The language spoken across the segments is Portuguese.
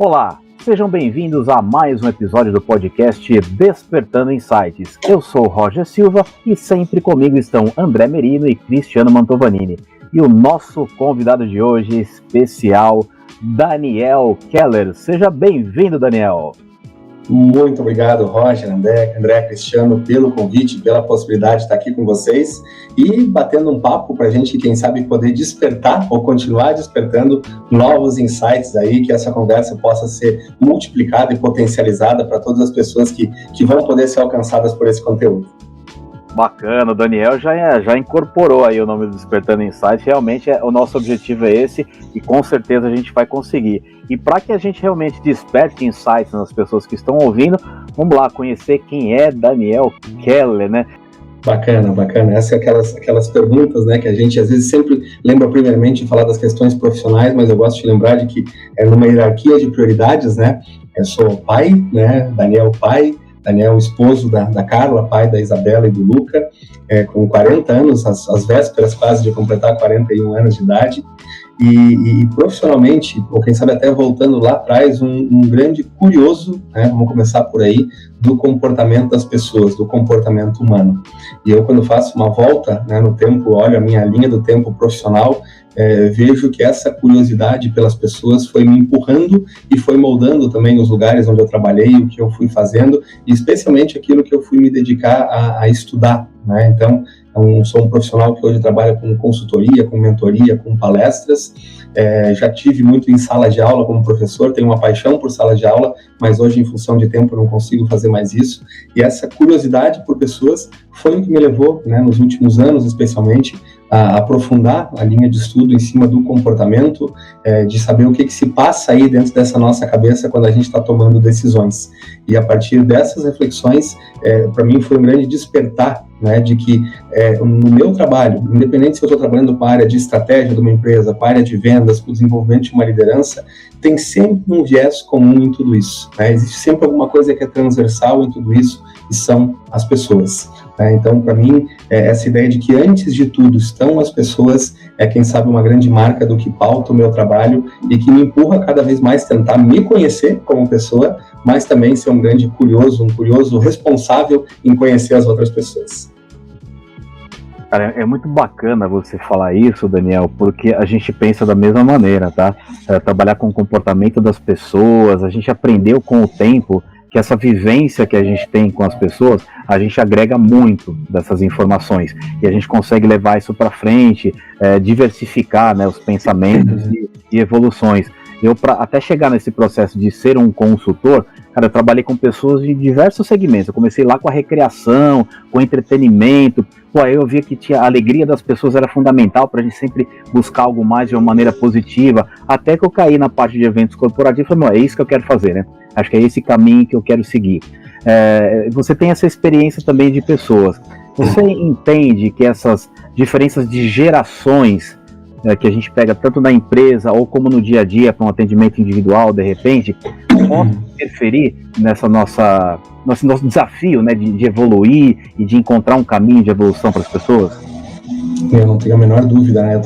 Olá, sejam bem-vindos a mais um episódio do podcast Despertando Insights. Eu sou Roger Silva e sempre comigo estão André Merino e Cristiano Mantovanini. E o nosso convidado de hoje especial, Daniel Keller. Seja bem-vindo, Daniel. Muito obrigado, Roger, André, Cristiano, pelo convite, pela possibilidade de estar aqui com vocês e batendo um papo para a gente, quem sabe, poder despertar ou continuar despertando novos insights aí, que essa conversa possa ser multiplicada e potencializada para todas as pessoas que vão poder ser alcançadas por esse conteúdo. Bacana, o Daniel já incorporou aí o nome do Despertando Insights. Realmente o nosso objetivo é esse e com certeza a gente vai conseguir. E para que a gente realmente desperte insights nas pessoas que estão ouvindo, vamos lá conhecer quem é Daniel Keller, né? Bacana. Essas são aquelas perguntas, né, que a gente às vezes sempre lembra primeiramente de falar das questões profissionais, mas eu gosto de lembrar de que é numa hierarquia de prioridades, né? Eu sou pai, né? Daniel, esposo da Carla, pai da Isabela e do Luca, com 40 anos, às vésperas quase de completar 41 anos de idade, e profissionalmente, ou quem sabe até voltando lá atrás, um grande curioso, né, vamos começar por aí, do comportamento das pessoas, do comportamento humano. E eu, quando faço uma volta, né, no tempo, olho a minha linha do tempo profissional, vejo que essa curiosidade pelas pessoas foi me empurrando e foi moldando também os lugares onde eu trabalhei, o que eu fui fazendo, e especialmente aquilo que eu fui me dedicar a estudar, né? Então, eu sou um profissional que hoje trabalha com consultoria, com mentoria, com palestras, já tive muito em sala de aula como professor, tenho uma paixão por sala de aula, mas hoje, em função de tempo, eu não consigo fazer mais isso, e essa curiosidade por pessoas foi o que me levou, né, nos últimos anos, especialmente, a aprofundar a linha de estudo em cima do comportamento, de saber o que se passa aí dentro dessa nossa cabeça quando a gente está tomando decisões. E a partir dessas reflexões, para mim foi um grande despertar, né, de que no meu trabalho, independente se eu estou trabalhando com a área de estratégia de uma empresa, com a área de vendas, com o desenvolvimento de uma liderança, tem sempre um viés comum em tudo isso, né? Existe sempre alguma coisa que é transversal em tudo isso, e são as pessoas. Então, para mim, essa ideia de que antes de tudo estão as pessoas quem sabe, uma grande marca do que pauta o meu trabalho e que me empurra cada vez mais tentar me conhecer como pessoa, mas também ser um grande curioso, responsável em conhecer as outras pessoas. Cara, é muito bacana você falar isso, Daniel, porque a gente pensa da mesma maneira, tá? Trabalhar com o comportamento das pessoas, a gente aprendeu com o tempo que essa vivência que a gente tem com as pessoas, a gente agrega muito dessas informações e a gente consegue levar isso para frente, diversificar, né, os pensamentos e evoluções. Eu, até chegar nesse processo de ser um consultor, cara, eu trabalhei com pessoas de diversos segmentos. Eu comecei lá com a recreação, com o entretenimento. Aí eu via que a alegria das pessoas era fundamental para a gente sempre buscar algo mais de uma maneira positiva. Até que eu caí na parte de eventos corporativos e falei, é isso que eu quero fazer, né? Acho que é esse caminho que eu quero seguir. Você tem essa experiência também de pessoas. Você entende que essas diferenças de gerações que a gente pega tanto na empresa ou como no dia a dia para um atendimento individual, de repente, pode interferir nessa nosso desafio, né, de evoluir e de encontrar um caminho de evolução para as pessoas? Eu não tenho a menor dúvida, né?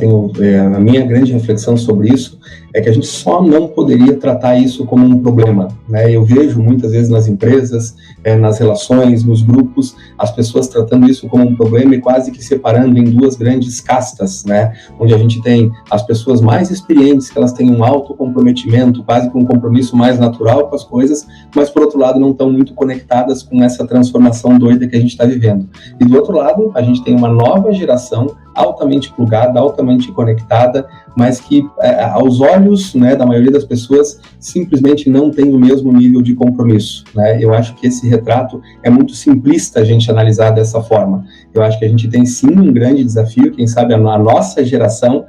A minha grande reflexão sobre isso é que a gente só não poderia tratar isso como um problema, né? Eu vejo muitas vezes nas empresas, nas relações, nos grupos, as pessoas tratando isso como um problema e quase que separando em duas grandes castas, né? Onde a gente tem as pessoas mais experientes, que elas têm um alto comprometimento, quase que um compromisso mais natural com as coisas, mas por outro lado não estão muito conectadas com essa transformação doida que a gente está vivendo. E do outro lado, a gente tem uma nova geração altamente plugada, altamente conectada, mas que aos olhos, né, da maioria das pessoas simplesmente não tem o mesmo nível de compromisso, né? Eu acho que esse retrato é muito simplista a gente analisar dessa forma. Eu acho que a gente tem sim um grande desafio, quem sabe a nossa geração,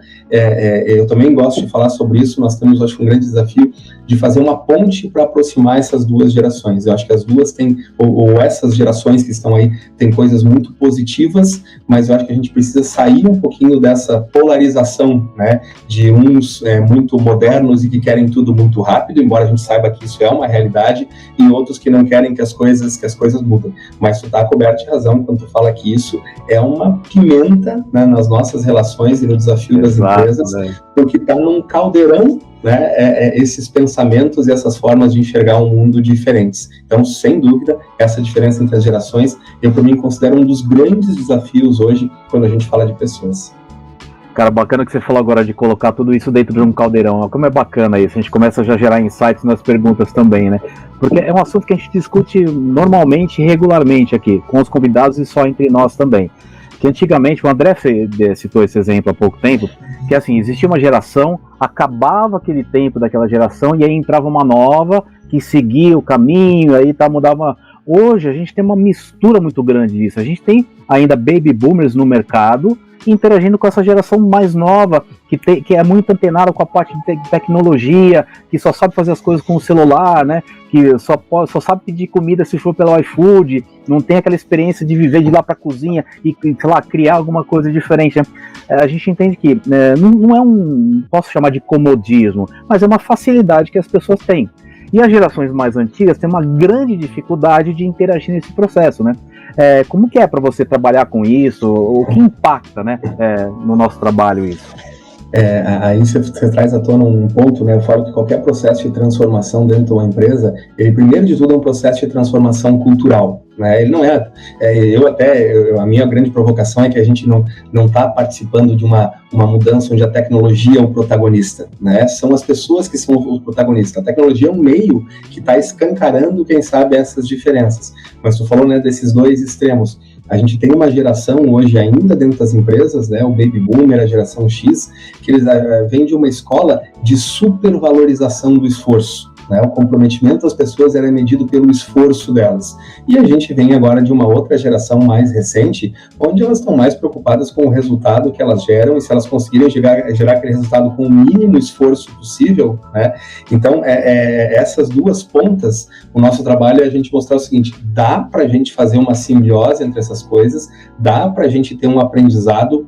eu também gosto de falar sobre isso, nós temos, acho que um grande desafio de fazer uma ponte para aproximar essas duas gerações. Eu acho que as duas têm, ou essas gerações que estão aí, têm coisas muito positivas, mas eu acho que a gente precisa sair um pouquinho dessa polarização, né, de uns muito modernos e que querem tudo muito rápido, embora a gente saiba que isso é uma realidade, e outros que não querem que as coisas mudem. Mas tu está coberto de razão quando tu fala que isso é uma pimenta, né, nas nossas relações e no desafio das empresas, porque está num caldeirão né, esses pensamentos e essas formas de enxergar o mundo diferentes. Então, sem dúvida, essa diferença entre as gerações, eu, por mim, considero um dos grandes desafios hoje, quando a gente fala de pessoas. Cara, bacana que você falou agora de colocar tudo isso dentro de um caldeirão. Como é bacana isso, a gente começa já a gerar insights nas perguntas também, né? Porque é um assunto que a gente discute normalmente e regularmente aqui, com os convidados e só entre nós também. Que antigamente, o André citou esse exemplo há pouco tempo, que assim, existia uma geração, acabava aquele tempo daquela geração e aí entrava uma nova que seguia o caminho, aí mudava. Hoje a gente tem uma mistura muito grande disso. A gente tem ainda baby boomers no mercado, interagindo com essa geração mais nova, que é muito antenada com a parte de tecnologia, que só sabe fazer as coisas com o celular, né? Que só sabe pedir comida se for pelo iFood, não tem aquela experiência de viver de ir lá para a cozinha e, sei lá, criar alguma coisa diferente, né? A gente entende que não é posso chamar de comodismo, mas é uma facilidade que as pessoas têm. E as gerações mais antigas têm uma grande dificuldade de interagir nesse processo, né? Como que é para você trabalhar com isso? O que impacta, né, no nosso trabalho isso? Aí você traz à tona um ponto, né? Eu falo que qualquer processo de transformação dentro de uma empresa, ele primeiro de tudo é um processo de transformação cultural, né? Ele não a minha grande provocação é que a gente não está participando de uma mudança onde a tecnologia é o protagonista, né? São as pessoas que são os protagonistas. A tecnologia é um meio que está escancarando, quem sabe, essas diferenças. Mas tu falou, né, desses dois extremos. A gente tem uma geração hoje ainda dentro das empresas, né, o Baby Boomer, a geração X, que eles vêm de uma escola de supervalorização do esforço. Né? O comprometimento das pessoas era medido pelo esforço delas. E a gente vem agora de uma outra geração mais recente, onde elas estão mais preocupadas com o resultado que elas geram e se elas conseguirem gerar aquele resultado com o mínimo esforço possível. Né? Então, essas duas pontas, o nosso trabalho é a gente mostrar o seguinte: dá para a gente fazer uma simbiose entre essas coisas, dá para a gente ter um aprendizado.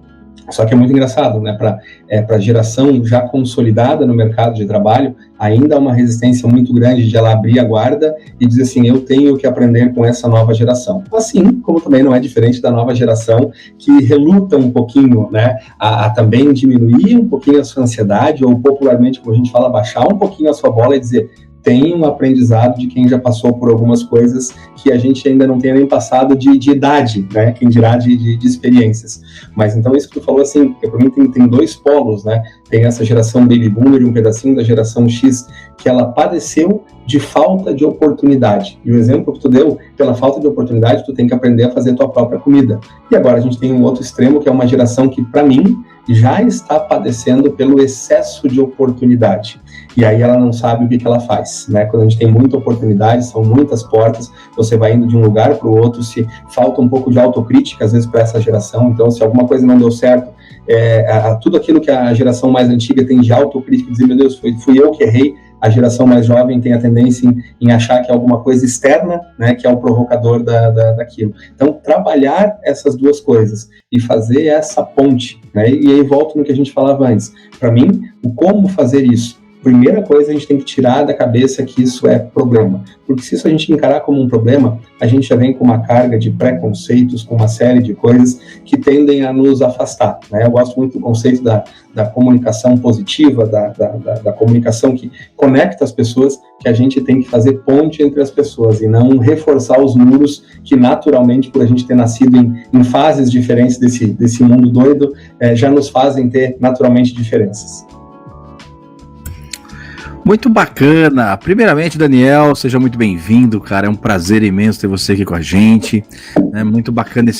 Só que é muito engraçado, né? Para a geração já consolidada no mercado de trabalho, ainda há uma resistência muito grande de ela abrir a guarda e dizer assim, eu tenho que aprender com essa nova geração. Assim como também não é diferente da nova geração que reluta um pouquinho, né? A também diminuir um pouquinho a sua ansiedade, ou popularmente, como a gente fala, baixar um pouquinho a sua bola e dizer, tem um aprendizado de quem já passou por algumas coisas que a gente ainda não tem nem passado de idade, né? Quem dirá de experiências. Mas então isso que tu falou, assim, para mim tem dois polos, né? Tem essa geração Baby Boomer e um pedacinho da geração X que ela padeceu de falta de oportunidade. E o exemplo que tu deu, pela falta de oportunidade, tu tem que aprender a fazer tua própria comida. E agora a gente tem um outro extremo, que é uma geração que, para mim, já está padecendo pelo excesso de oportunidade. E aí ela não sabe o que ela faz, né? Quando a gente tem muita oportunidade, são muitas portas, você vai indo de um lugar para o outro, se falta um pouco de autocrítica, às vezes, para essa geração. Então, se alguma coisa não deu certo, tudo aquilo que a geração mais antiga tem de autocrítica, dizer, meu Deus, fui eu que errei. A geração mais jovem tem a tendência em achar que é alguma coisa externa, né, que é o provocador daquilo. Então, trabalhar essas duas coisas e fazer essa ponte, né, e aí volto no que a gente falava antes. Para mim, o como fazer isso? Primeira coisa, a gente tem que tirar da cabeça que isso é problema. Porque se isso a gente encarar como um problema, a gente já vem com uma carga de preconceitos, com uma série de coisas que tendem a nos afastar. Né? Eu gosto muito do conceito da comunicação positiva, da comunicação que conecta as pessoas, que a gente tem que fazer ponte entre as pessoas e não reforçar os muros que naturalmente, por a gente ter nascido em fases diferentes desse mundo doido, já nos fazem ter naturalmente diferenças. Muito bacana. Primeiramente, Daniel, seja muito bem-vindo, cara. É um prazer imenso ter você aqui com a gente. É muito bacana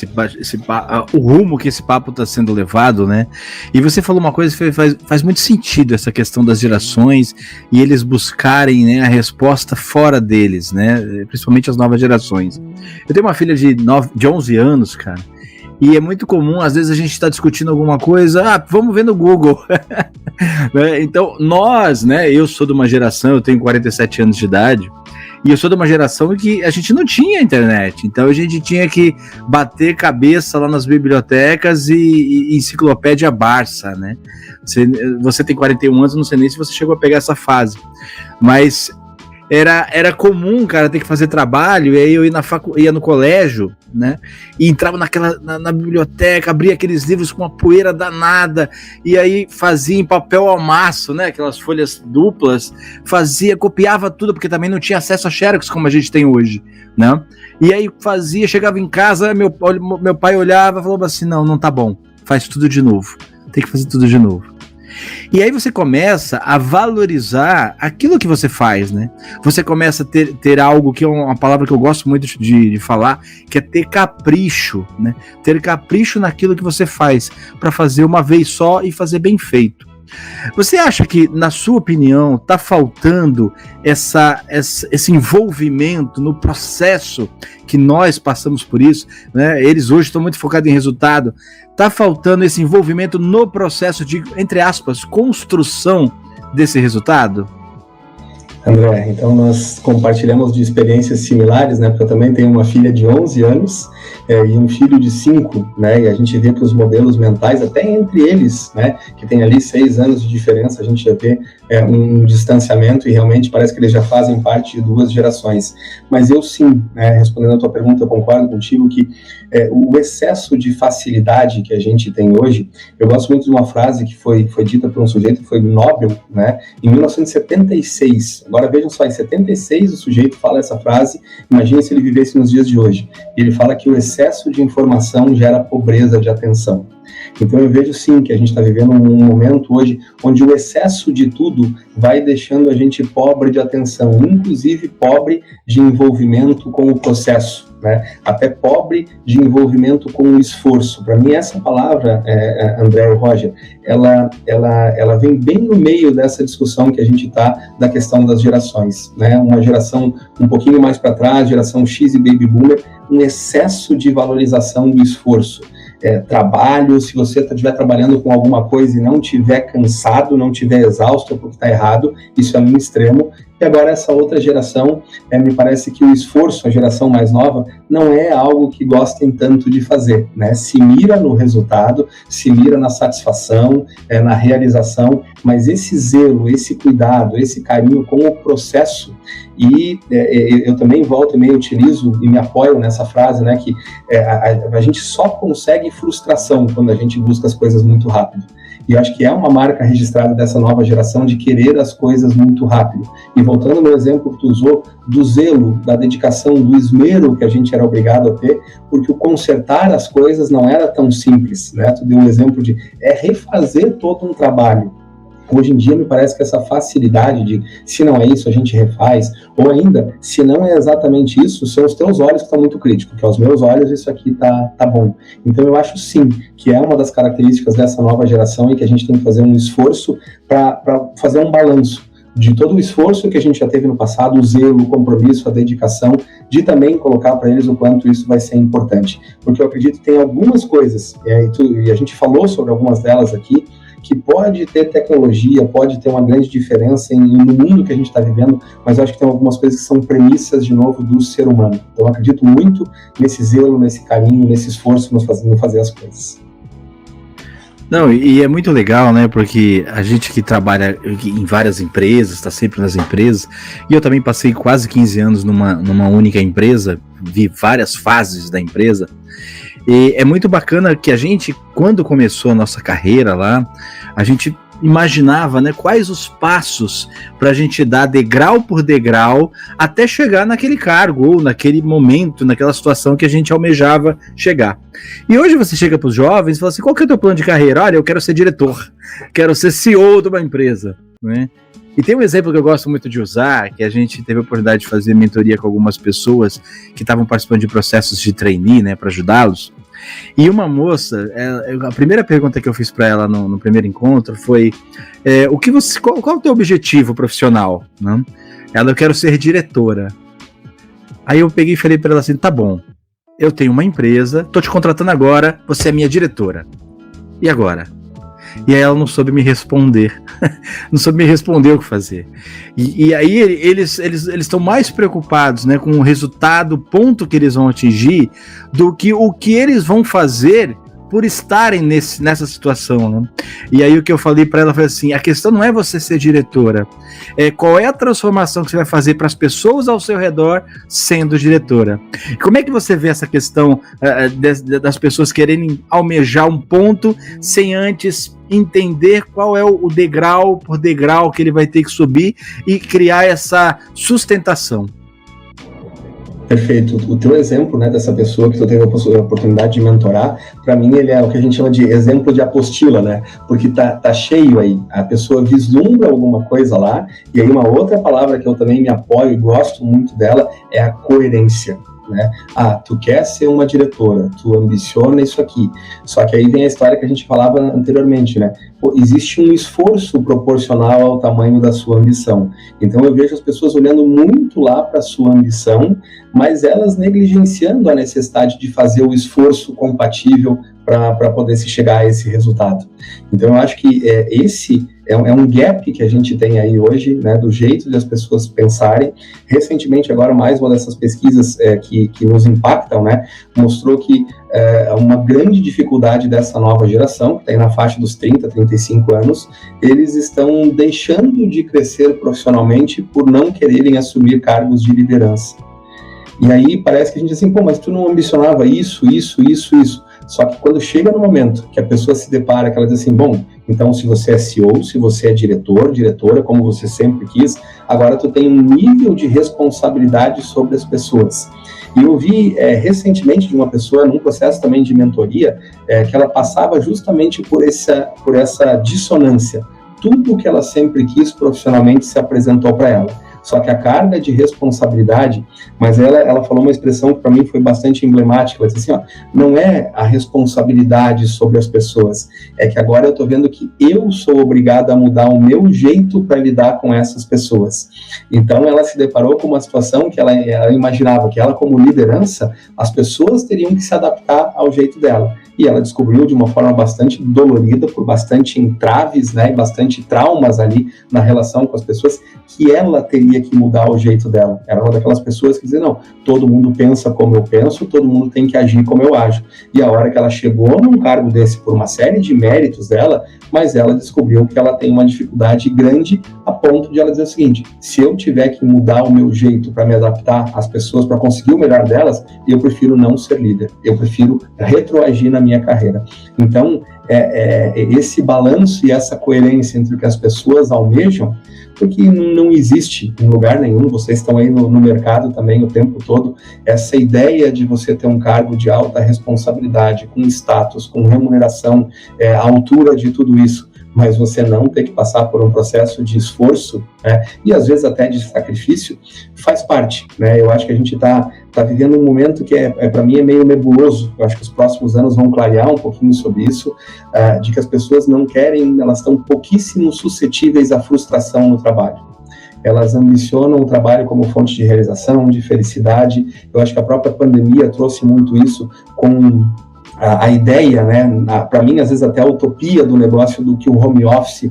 o rumo que esse papo está sendo levado, né? E você falou uma coisa que faz muito sentido, essa questão das gerações e eles buscarem, né, a resposta fora deles, né? Principalmente as novas gerações. Eu tenho uma filha de 11 anos, cara. E é muito comum, às vezes a gente está discutindo alguma coisa, vamos ver no Google. Então, nós, né, eu sou de uma geração, eu tenho 47 anos de idade, e eu sou de uma geração que a gente não tinha internet, então a gente tinha que bater cabeça lá nas bibliotecas e enciclopédia Barça, né? Você tem 41 anos, não sei nem se você chegou a pegar essa fase, mas era comum, cara, ter que fazer trabalho, e aí eu ia no colégio, né, e entrava na biblioteca, abria aqueles livros com uma poeira danada, e aí fazia em papel ao maço, né, aquelas folhas duplas, copiava tudo, porque também não tinha acesso a xerox como a gente tem hoje, né, e aí chegava em casa, meu pai olhava e falava assim, não tá bom, faz tudo de novo, tem que fazer tudo de novo. E aí você começa a valorizar aquilo que você faz, né? Você começa a ter algo que é uma palavra que eu gosto muito de falar, que é ter capricho, né? Ter capricho naquilo que você faz, para fazer uma vez só e fazer bem feito. Você acha que, na sua opinião, está faltando esse envolvimento no processo que nós passamos por isso, né? Eles hoje estão muito focados em resultado. Está faltando esse envolvimento no processo de, entre aspas, construção desse resultado? André, então nós compartilhamos de experiências similares, né? Porque eu também tenho uma filha de 11 anos e um filho de 5, né? E a gente vê que os modelos mentais, até entre eles, né? Que tem ali 6 anos de diferença, a gente já vê um distanciamento e realmente parece que eles já fazem parte de 2 gerações. Mas eu sim, né, respondendo a tua pergunta, eu concordo contigo que o excesso de facilidade que a gente tem hoje, eu gosto muito de uma frase que foi dita por um sujeito que foi Nobel, né? Em 1976. Agora vejam só, em 76 o sujeito fala essa frase, imagine se ele vivesse nos dias de hoje. E ele fala que o excesso de informação gera pobreza de atenção. Então eu vejo sim que a gente está vivendo um momento hoje onde o excesso de tudo vai deixando a gente pobre de atenção, inclusive pobre de envolvimento com o processo, né? Até pobre de envolvimento com o esforço. Para mim essa palavra, André e Roger, ela vem bem no meio dessa discussão que a gente está da questão das gerações, né? Uma geração um pouquinho mais para trás, geração X e Baby Boomer, um excesso de valorização do esforço. Trabalho, se você estiver trabalhando com alguma coisa e não estiver cansado, não estiver exausto, é porque está errado, isso é um extremo. E agora essa outra geração, me parece que o esforço, a geração mais nova, não é algo que gostem tanto de fazer, né? Se mira no resultado, se mira na satisfação, na realização, mas esse zelo, esse cuidado, esse carinho com o processo, e eu também volto e meio utilizo e me apoio nessa frase, né, que a gente só consegue frustração quando a gente busca as coisas muito rápido. E eu acho que é uma marca registrada dessa nova geração de querer as coisas muito rápido. E voltando no exemplo que tu usou, do zelo, da dedicação, do esmero que a gente era obrigado a ter, porque o consertar as coisas não era tão simples, né? Tu deu um exemplo de refazer todo um trabalho. Hoje em dia me parece que essa facilidade de, se não é isso, a gente refaz, ou ainda, se não é exatamente isso, são os teus olhos que estão muito críticos, porque aos meus olhos isso aqui tá bom. Então eu acho sim, que é uma das características dessa nova geração e que a gente tem que fazer um esforço para fazer um balanço de todo o esforço que a gente já teve no passado, o zelo, o compromisso, a dedicação, de também colocar para eles o quanto isso vai ser importante. Porque eu acredito que tem algumas coisas, e a gente falou sobre algumas delas aqui, que pode ter tecnologia, pode ter uma grande diferença no mundo que a gente está vivendo, mas eu acho que tem algumas coisas que são premissas, de novo, do ser humano. Então eu acredito muito nesse zelo, nesse carinho, nesse esforço no fazer as coisas. Não, e é muito legal, né, porque a gente que trabalha em várias empresas, está sempre nas empresas, e eu também passei quase 15 anos numa única empresa, vi várias fases da empresa, e é muito bacana que a gente, quando começou a nossa carreira lá, a gente imaginava, né, quais os passos para a gente dar degrau por degrau até chegar naquele cargo, ou naquele momento, naquela situação que a gente almejava chegar. E hoje você chega para os jovens e fala assim, qual que é o teu plano de carreira? Olha, eu quero ser diretor, quero ser CEO de uma empresa, né? E tem um exemplo que eu gosto muito de usar, que a gente teve a oportunidade de fazer mentoria com algumas pessoas que estavam participando de processos de trainee, né, para ajudá-los. E uma moça, a primeira pergunta que eu fiz para ela no primeiro encontro foi qual é o teu objetivo profissional? Né? Ela, eu quero ser diretora. Aí eu peguei e falei para ela assim, tá bom, eu tenho uma empresa, tô te contratando agora, você é minha diretora. E agora? E aí ela não soube me responder, não soube me responder o que fazer. E aí eles estão mais preocupados, né, com o resultado, o ponto que eles vão atingir, do que o que eles vão fazer por estarem nessa situação, né? E aí o que eu falei para ela foi assim, a questão não é você ser diretora, qual é a transformação que você vai fazer para as pessoas ao seu redor sendo diretora. Como é que você vê essa questão das pessoas quererem almejar um ponto sem antes entender qual é o degrau por degrau que ele vai ter que subir e criar essa sustentação? Perfeito. O teu exemplo, né, dessa pessoa que tu teve a oportunidade de mentorar, para mim ele é o que a gente chama de exemplo de apostila, né? Porque tá cheio aí. A pessoa vislumbra alguma coisa lá, e aí uma outra palavra que eu também me apoio e gosto muito dela é a coerência. Né? Tu quer ser uma diretora, tu ambiciona isso aqui, só que aí vem a história que a gente falava anteriormente, né? Existe um esforço proporcional ao tamanho da sua ambição. Então eu vejo as pessoas olhando muito lá para a sua ambição, mas elas negligenciando a necessidade de fazer o esforço compatível para poder se chegar a esse resultado. Então eu acho que esse é um gap que a gente tem aí hoje, né, do jeito de as pessoas pensarem. Recentemente, agora, mais uma dessas pesquisas que nos impactam, né, mostrou que uma grande dificuldade dessa nova geração, que está aí na faixa dos 30, 35 anos, eles estão deixando de crescer profissionalmente por não quererem assumir cargos de liderança. E aí parece que a gente diz assim, pô, mas tu não ambicionava isso. Só que quando chega no momento que a pessoa se depara, que ela diz assim, bom, então se você é CEO, se você é diretora, como você sempre quis, agora tu tem um nível de responsabilidade sobre as pessoas. E eu vi recentemente de uma pessoa, num processo também de mentoria, que ela passava justamente por essa dissonância. Tudo que ela sempre quis profissionalmente se apresentou para ela. Só que a carga de responsabilidade, mas ela falou uma expressão que para mim foi bastante emblemática, ela disse assim, não é a responsabilidade sobre as pessoas, é que agora eu estou vendo que eu sou obrigada a mudar o meu jeito para lidar com essas pessoas. Então ela se deparou com uma situação que ela imaginava que ela, como liderança, as pessoas teriam que se adaptar ao jeito dela. E ela descobriu de uma forma bastante dolorida, por bastante entraves, né, e bastante traumas ali na relação com as pessoas, que ela teria que mudar o jeito dela. Era uma daquelas pessoas que diziam, não, todo mundo pensa como eu penso, todo mundo tem que agir como eu ajo. E a hora que ela chegou num cargo desse por uma série de méritos dela, mas ela descobriu que ela tem uma dificuldade grande a ponto de ela dizer o seguinte, se eu tiver que mudar o meu jeito para me adaptar às pessoas, para conseguir o melhor delas, eu prefiro não ser líder, eu prefiro retroagir na minha carreira. Então, esse balanço e essa coerência entre o que as pessoas almejam, porque não existe em lugar nenhum, vocês estão aí no mercado também o tempo todo, essa ideia de você ter um cargo de alta responsabilidade, com status, com remuneração, à altura de tudo isso, mas você não ter que passar por um processo de esforço, né, e às vezes até de sacrifício, faz parte, né? Eu acho que a gente está vivendo um momento que para mim é meio nebuloso. Eu acho que os próximos anos vão clarear um pouquinho sobre isso, de que as pessoas não querem, elas estão pouquíssimo suscetíveis à frustração no trabalho. Elas ambicionam o trabalho como fonte de realização, de felicidade. Eu acho que a própria pandemia trouxe muito isso com a ideia, né, para mim, às vezes até a utopia do negócio do que o home office,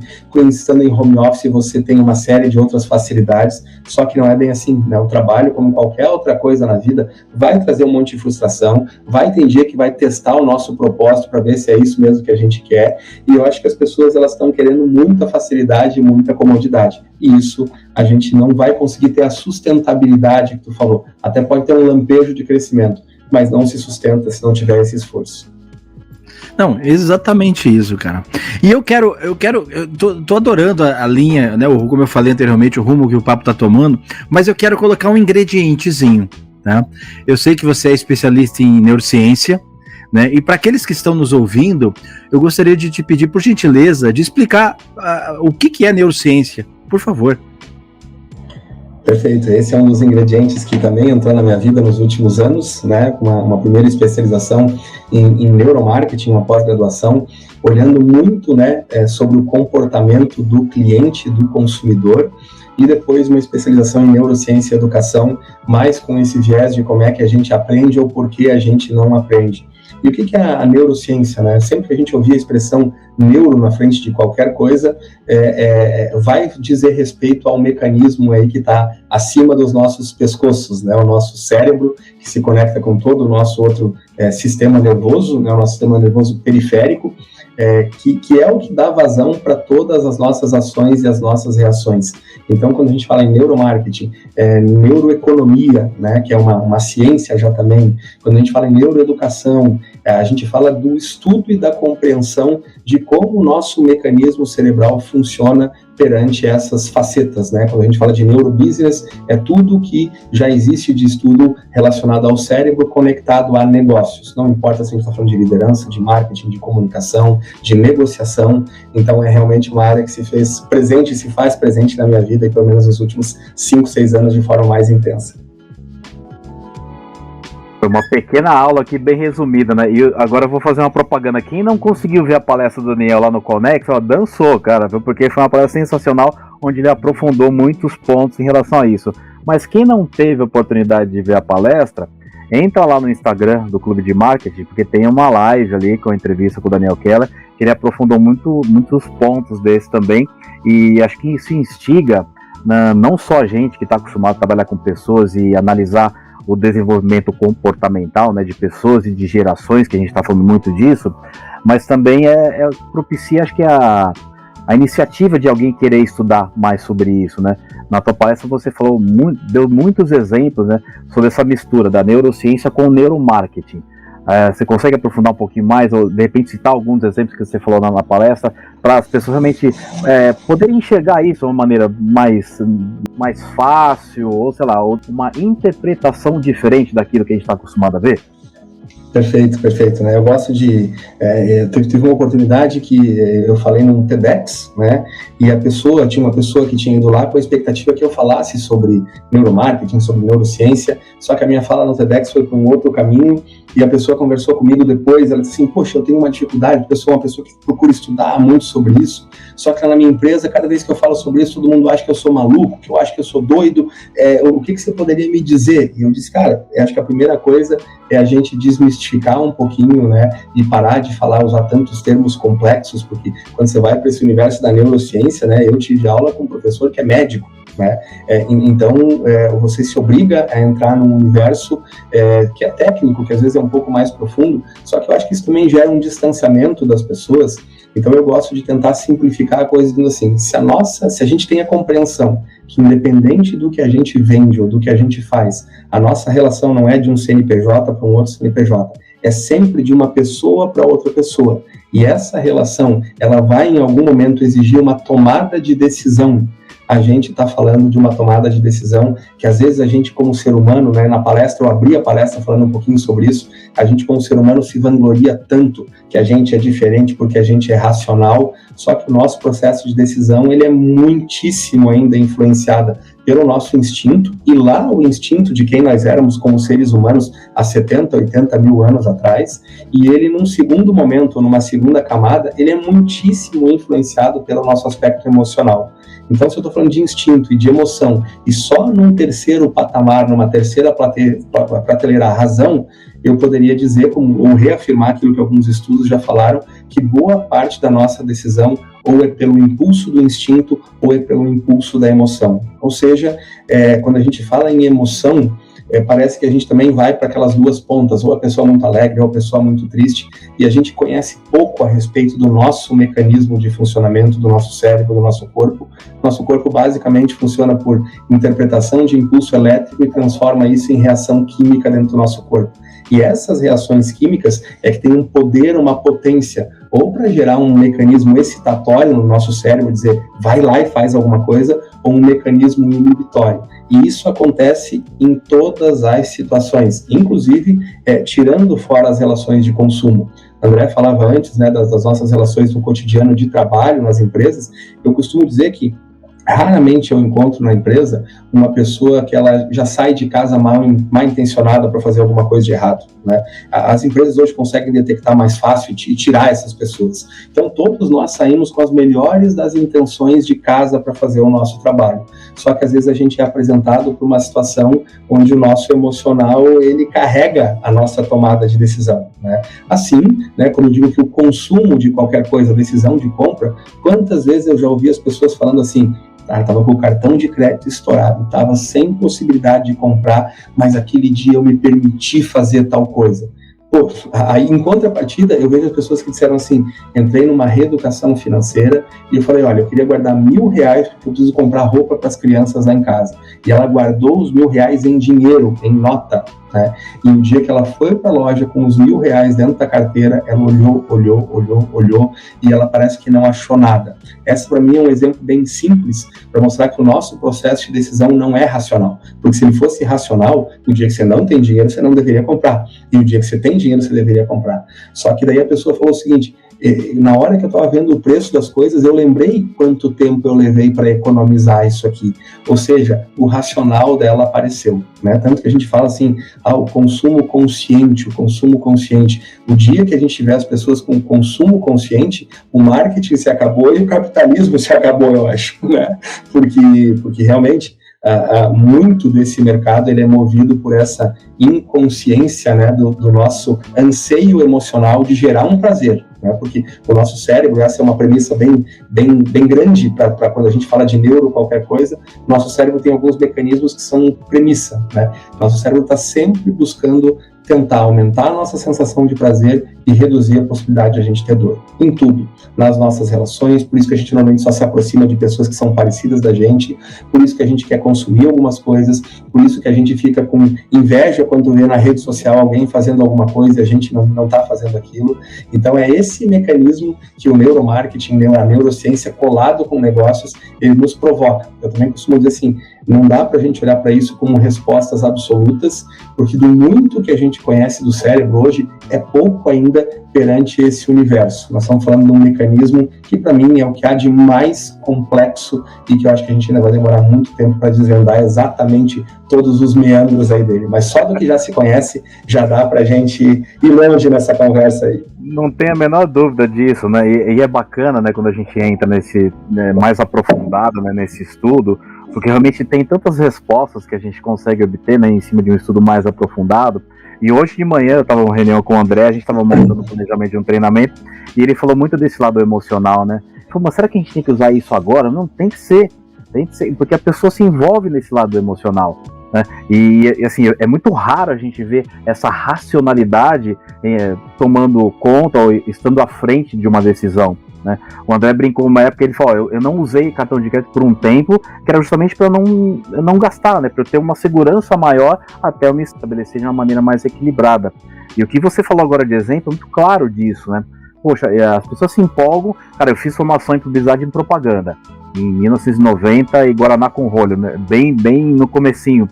estando em home office você tem uma série de outras facilidades, só que não é bem assim, né? O trabalho, como qualquer outra coisa na vida, vai trazer um monte de frustração, vai ter dia que vai testar o nosso propósito para ver se é isso mesmo que a gente quer, e eu acho que as pessoas elas estão querendo muita facilidade e muita comodidade, e isso a gente não vai conseguir ter a sustentabilidade que tu falou, até pode ter um lampejo de crescimento, mas não se sustenta se não tiver esse esforço. Não, exatamente isso, cara. E eu tô adorando a linha, né, como eu falei anteriormente, o rumo que o papo tá tomando, mas eu quero colocar um ingredientezinho, tá? Eu sei que você é especialista em neurociência, né, e para aqueles que estão nos ouvindo, eu gostaria de te pedir, por gentileza, de explicar o que é neurociência, por favor. Perfeito, esse é um dos ingredientes que também entrou na minha vida nos últimos anos, né, com uma primeira especialização em neuromarketing, uma pós-graduação, olhando muito, né, sobre o comportamento do cliente, do consumidor, e depois uma especialização em neurociência e educação, mais com esse viés de como é que a gente aprende ou por que a gente não aprende. E o que é a neurociência, né? Sempre que a gente ouvir a expressão neuro na frente de qualquer coisa, vai dizer respeito ao mecanismo aí que está acima dos nossos pescoços, né? O nosso cérebro, que se conecta com todo o nosso outro sistema nervoso, né? O nosso sistema nervoso periférico, que é o que dá vazão para todas as nossas ações e as nossas reações. Então, quando a gente fala em neuromarketing, neuroeconomia, né, que é uma ciência já também, quando a gente fala em neuroeducação, a gente fala do estudo e da compreensão de como o nosso mecanismo cerebral funciona perante essas facetas, né? Quando a gente fala de neurobusiness, é tudo que já existe de estudo relacionado ao cérebro conectado a negócios. Não importa se a gente está falando de liderança, de marketing, de comunicação, de negociação. Então, é realmente uma área que se fez presente e se faz presente na minha vida, e pelo menos nos últimos 5, 6 anos de forma mais intensa. Foi uma pequena aula aqui, bem resumida, né? E agora eu vou fazer uma propaganda. Quem não conseguiu ver a palestra do Daniel lá no Conex, ó, dançou, cara, viu? Porque foi uma palestra sensacional, onde ele aprofundou muitos pontos em relação a isso. Mas quem não teve a oportunidade de ver a palestra, entra lá no Instagram do Clube de Marketing, porque tem uma live ali com a entrevista com o Daniel Keller, que ele aprofundou muitos pontos desses também, e acho que isso instiga, não só a gente que está acostumado a trabalhar com pessoas e analisar o desenvolvimento comportamental, né, de pessoas e de gerações, que a gente está falando muito disso, mas também propicia, acho que a iniciativa de alguém querer estudar mais sobre isso, né? Na tua palestra você falou deu muitos exemplos, né, sobre essa mistura da neurociência com o neuromarketing. Você consegue aprofundar um pouquinho mais, ou de repente citar alguns exemplos que você falou na palestra, para as pessoas realmente poderem enxergar isso de uma maneira mais fácil, ou sei lá, uma interpretação diferente daquilo que a gente está acostumado a ver? Perfeito, né? Eu gosto de... tive uma oportunidade que eu falei num TEDx, né? E tinha uma pessoa que tinha ido lá com a expectativa que eu falasse sobre neuromarketing, sobre neurociência, só que a minha fala no TEDx foi para um outro caminho, e a pessoa conversou comigo depois, ela disse assim, poxa, eu tenho uma dificuldade, eu sou uma pessoa que procura estudar muito sobre isso, só que na minha empresa, cada vez que eu falo sobre isso, todo mundo acha que eu sou maluco, que eu acho que eu sou doido, o que você poderia me dizer? E eu disse, cara, acho que a primeira coisa é a gente desmistificar um pouquinho, né, e parar de usar tantos termos complexos, porque quando você vai para esse universo da neurociência, né, eu tive aula com um professor que é médico, né, então você se obriga a entrar num universo que é técnico, que às vezes é um pouco mais profundo, só que eu acho que isso também gera um distanciamento das pessoas. Então eu gosto de tentar simplificar a coisa, dizendo assim, se a gente tem a compreensão que independente do que a gente vende ou do que a gente faz, a nossa relação não é de um CNPJ para um outro CNPJ, é sempre de uma pessoa para outra pessoa. E essa relação, ela vai em algum momento exigir uma tomada de decisão. A gente está falando de uma tomada de decisão que às vezes a gente como ser humano, né, na palestra, eu abri a palestra falando um pouquinho sobre isso, a gente como ser humano se vangloria tanto que a gente é diferente porque a gente é racional, só que o nosso processo de decisão ele é muitíssimo ainda influenciado pelo nosso instinto, e lá o instinto de quem nós éramos como seres humanos há 70, 80 mil anos atrás, e ele num segundo momento, numa segunda camada, ele é muitíssimo influenciado pelo nosso aspecto emocional. Então, se eu estou falando de instinto e de emoção, e só num terceiro patamar, numa terceira prateleira, a razão, eu poderia dizer, ou reafirmar aquilo que alguns estudos já falaram, que boa parte da nossa decisão ou é pelo impulso do instinto ou é pelo impulso da emoção. Ou seja, quando a gente fala em emoção, parece que a gente também vai para aquelas duas pontas, ou a pessoa muito alegre ou a pessoa muito triste, e a gente conhece pouco a respeito do nosso mecanismo de funcionamento do nosso cérebro, do nosso corpo. Nosso corpo basicamente funciona por interpretação de impulso elétrico e transforma isso em reação química dentro do nosso corpo. E essas reações químicas é que tem um poder, uma potência, ou para gerar um mecanismo excitatório no nosso cérebro, dizer, vai lá e faz alguma coisa, ou um mecanismo inibitório. E isso acontece em todas as situações, inclusive tirando fora as relações de consumo. André falava antes, né, das nossas relações no cotidiano de trabalho nas empresas. Eu costumo dizer que Raramente eu encontro na empresa uma pessoa que ela já sai de casa mal intencionada para fazer alguma coisa de errado, né? As empresas hoje conseguem detectar mais fácil e tirar essas pessoas. Então, todos nós saímos com as melhores das intenções de casa para fazer o nosso trabalho. Só que, às vezes, a gente é apresentado por uma situação onde o nosso emocional, ele carrega a nossa tomada de decisão, né? Assim, né, como eu digo que o consumo de qualquer coisa, decisão de compra, quantas vezes eu já ouvi as pessoas falando assim: estava com o cartão de crédito estourado, estava sem possibilidade de comprar, mas aquele dia eu me permiti fazer tal coisa. Pô, aí, em contrapartida, eu vejo as pessoas que disseram assim: entrei numa reeducação financeira e eu falei, olha, eu queria guardar R$1.000 porque eu preciso comprar roupa para as crianças lá em casa. E ela guardou os R$1.000 em dinheiro, em nota, né? E um dia que ela foi para a loja com os R$1.000 dentro da carteira, ela olhou e ela parece que não achou nada. Essa, para mim, é um exemplo bem simples para mostrar que o nosso processo de decisão não é racional. Porque se ele fosse racional, o dia que você não tem dinheiro, você não deveria comprar. E o dia que você tem dinheiro, você deveria comprar. Só que daí a pessoa falou o seguinte: na hora que eu estava vendo o preço das coisas, eu lembrei quanto tempo eu levei para economizar isso aqui. Ou seja, o racional dela apareceu, né? Tanto que a gente fala assim, o consumo consciente, o consumo consciente. O dia que a gente tiver as pessoas com consumo consciente, o marketing se acabou e o capitalismo se acabou, eu acho, né? Porque realmente muito desse mercado ele é movido por essa inconsciência, né, do nosso anseio emocional de gerar um prazer, né, porque o nosso cérebro, essa é uma premissa bem grande para quando a gente fala de neuro, qualquer coisa, nosso cérebro tem alguns mecanismos que são premissa, né, nosso cérebro está sempre buscando tentar aumentar a nossa sensação de prazer e reduzir a possibilidade de a gente ter dor. Em tudo, nas nossas relações, por isso que a gente normalmente só se aproxima de pessoas que são parecidas da gente, por isso que a gente quer consumir algumas coisas, por isso que a gente fica com inveja quando vê na rede social alguém fazendo alguma coisa e a gente não está fazendo aquilo. Então é esse mecanismo que o neuromarketing, a neurociência colado com negócios, ele nos provoca. Eu também costumo dizer assim, não dá para a gente olhar para isso como respostas absolutas, porque do muito que a gente conhece do cérebro hoje, é pouco ainda perante esse universo. Nós estamos falando de um mecanismo que, para mim, é o que há de mais complexo e que eu acho que a gente ainda vai demorar muito tempo para desvendar exatamente todos os meandros aí dele. Mas só do que já se conhece, já dá para a gente ir longe nessa conversa aí. Não tem a menor dúvida disso, né? E é bacana, né, quando a gente entra nesse, né, mais aprofundado, né, nesse estudo, porque realmente tem tantas respostas que a gente consegue obter, né, em cima de um estudo mais aprofundado. E hoje de manhã eu estava em uma reunião com o André, a gente estava montando o planejamento de um treinamento, e ele falou muito desse lado emocional, né? Ele falou, mas será que a gente tem que usar isso agora? Não, tem que ser, porque a pessoa se envolve nesse lado emocional, né? E assim, é muito raro a gente ver essa racionalidade tomando conta ou estando à frente de uma decisão, né? O André brincou uma época, ele falou, eu não usei cartão de crédito por um tempo, que era justamente para eu não gastar, né? Para eu ter uma segurança maior até eu me estabelecer de uma maneira mais equilibrada. E o que você falou agora de exemplo é muito claro disso, né? Poxa, as pessoas se empolgam. Cara, eu fiz formação em publicidade e em propaganda em 1990 e Guaraná com rolho, né? bem no comecinho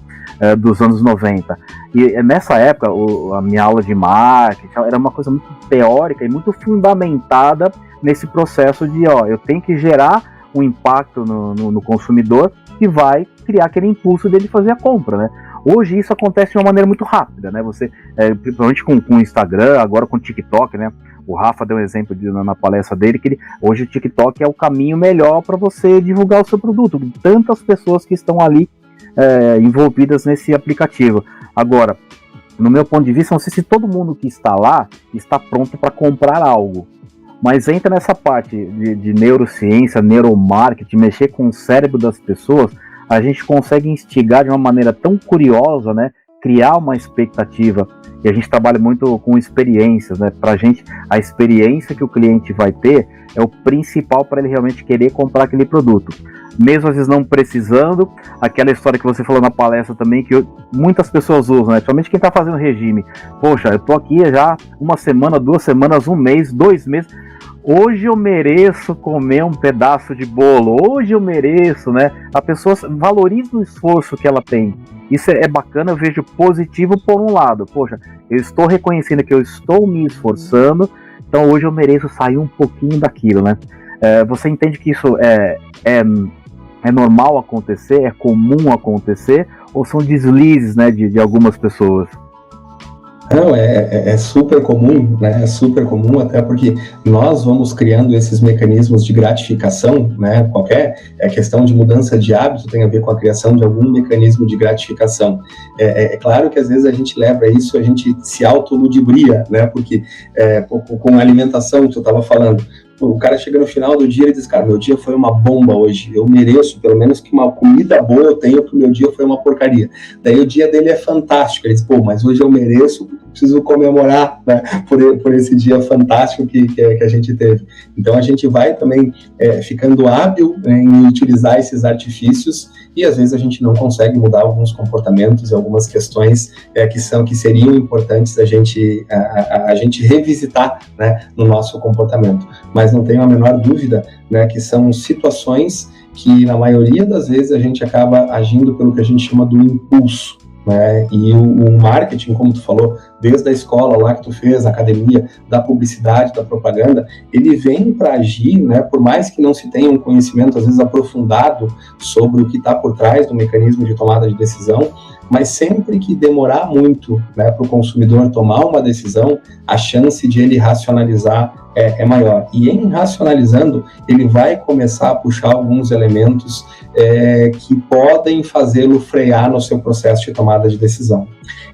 dos anos 90. E nessa época, a minha aula de marketing era uma coisa muito teórica e muito fundamentada nesse processo de, eu tenho que gerar um impacto no consumidor que vai criar aquele impulso dele fazer a compra, né? Hoje isso acontece de uma maneira muito rápida, né? Você, principalmente com o Instagram, agora com o TikTok, né? O Rafa deu um exemplo na palestra dele, que hoje o TikTok é o caminho melhor para você divulgar o seu produto. Tantas pessoas que estão ali envolvidas nesse aplicativo. Agora, no meu ponto de vista, não sei se todo mundo que está lá está pronto para comprar algo. Mas entra nessa parte de neurociência, neuromarketing, mexer com o cérebro das pessoas, a gente consegue instigar de uma maneira tão curiosa, né? Criar uma expectativa. E a gente trabalha muito com experiências, né? Pra gente, a experiência que o cliente vai ter é o principal para ele realmente querer comprar aquele produto. Mesmo às vezes não precisando, aquela história que você falou na palestra também, que muitas pessoas usam, né? Principalmente quem está fazendo regime. Poxa, eu tô aqui já uma semana, 2 semanas, 1 mês, 2 meses. Hoje eu mereço comer um pedaço de bolo. Hoje eu mereço, né? A pessoa valoriza o esforço que ela tem. Isso é bacana, eu vejo positivo por um lado. Poxa, eu estou reconhecendo que eu estou me esforçando, então hoje eu mereço sair um pouquinho daquilo, né? Você entende que isso é É normal acontecer? É comum acontecer? Ou são deslizes, né, de algumas pessoas? Não, é super comum, né? É super comum, até porque nós vamos criando esses mecanismos de gratificação, né? Qualquer questão de mudança de hábito tem a ver com a criação de algum mecanismo de gratificação. É claro que às vezes a gente leva isso, a gente se autoludibria, né? Porque com a alimentação que eu estava falando, o cara chega no final do dia e diz, cara, meu dia foi uma bomba hoje, eu mereço pelo menos que uma comida boa eu tenha, porque o meu dia foi uma porcaria. Daí o dia dele é fantástico, ele diz, pô, mas hoje eu mereço, preciso comemorar, né, por esse dia fantástico que a gente teve. Então a gente vai também ficando hábil, né, em utilizar esses artifícios, e às vezes a gente não consegue mudar alguns comportamentos e algumas questões que seriam importantes a gente revisitar, né, no nosso comportamento. Mas não tenho a menor dúvida, né, que são situações que na maioria das vezes a gente acaba agindo pelo que a gente chama do impulso, né? E o marketing, como tu falou, desde a escola lá que tu fez, a academia, da publicidade, da propaganda, ele vem para agir, né? Por mais que não se tenha um conhecimento às vezes aprofundado sobre o que está por trás do mecanismo de tomada de decisão, mas sempre que demorar muito, né, para o consumidor tomar uma decisão, a chance de ele racionalizar é maior. E em racionalizando, ele vai começar a puxar alguns elementos que podem fazê-lo frear no seu processo de tomada de decisão.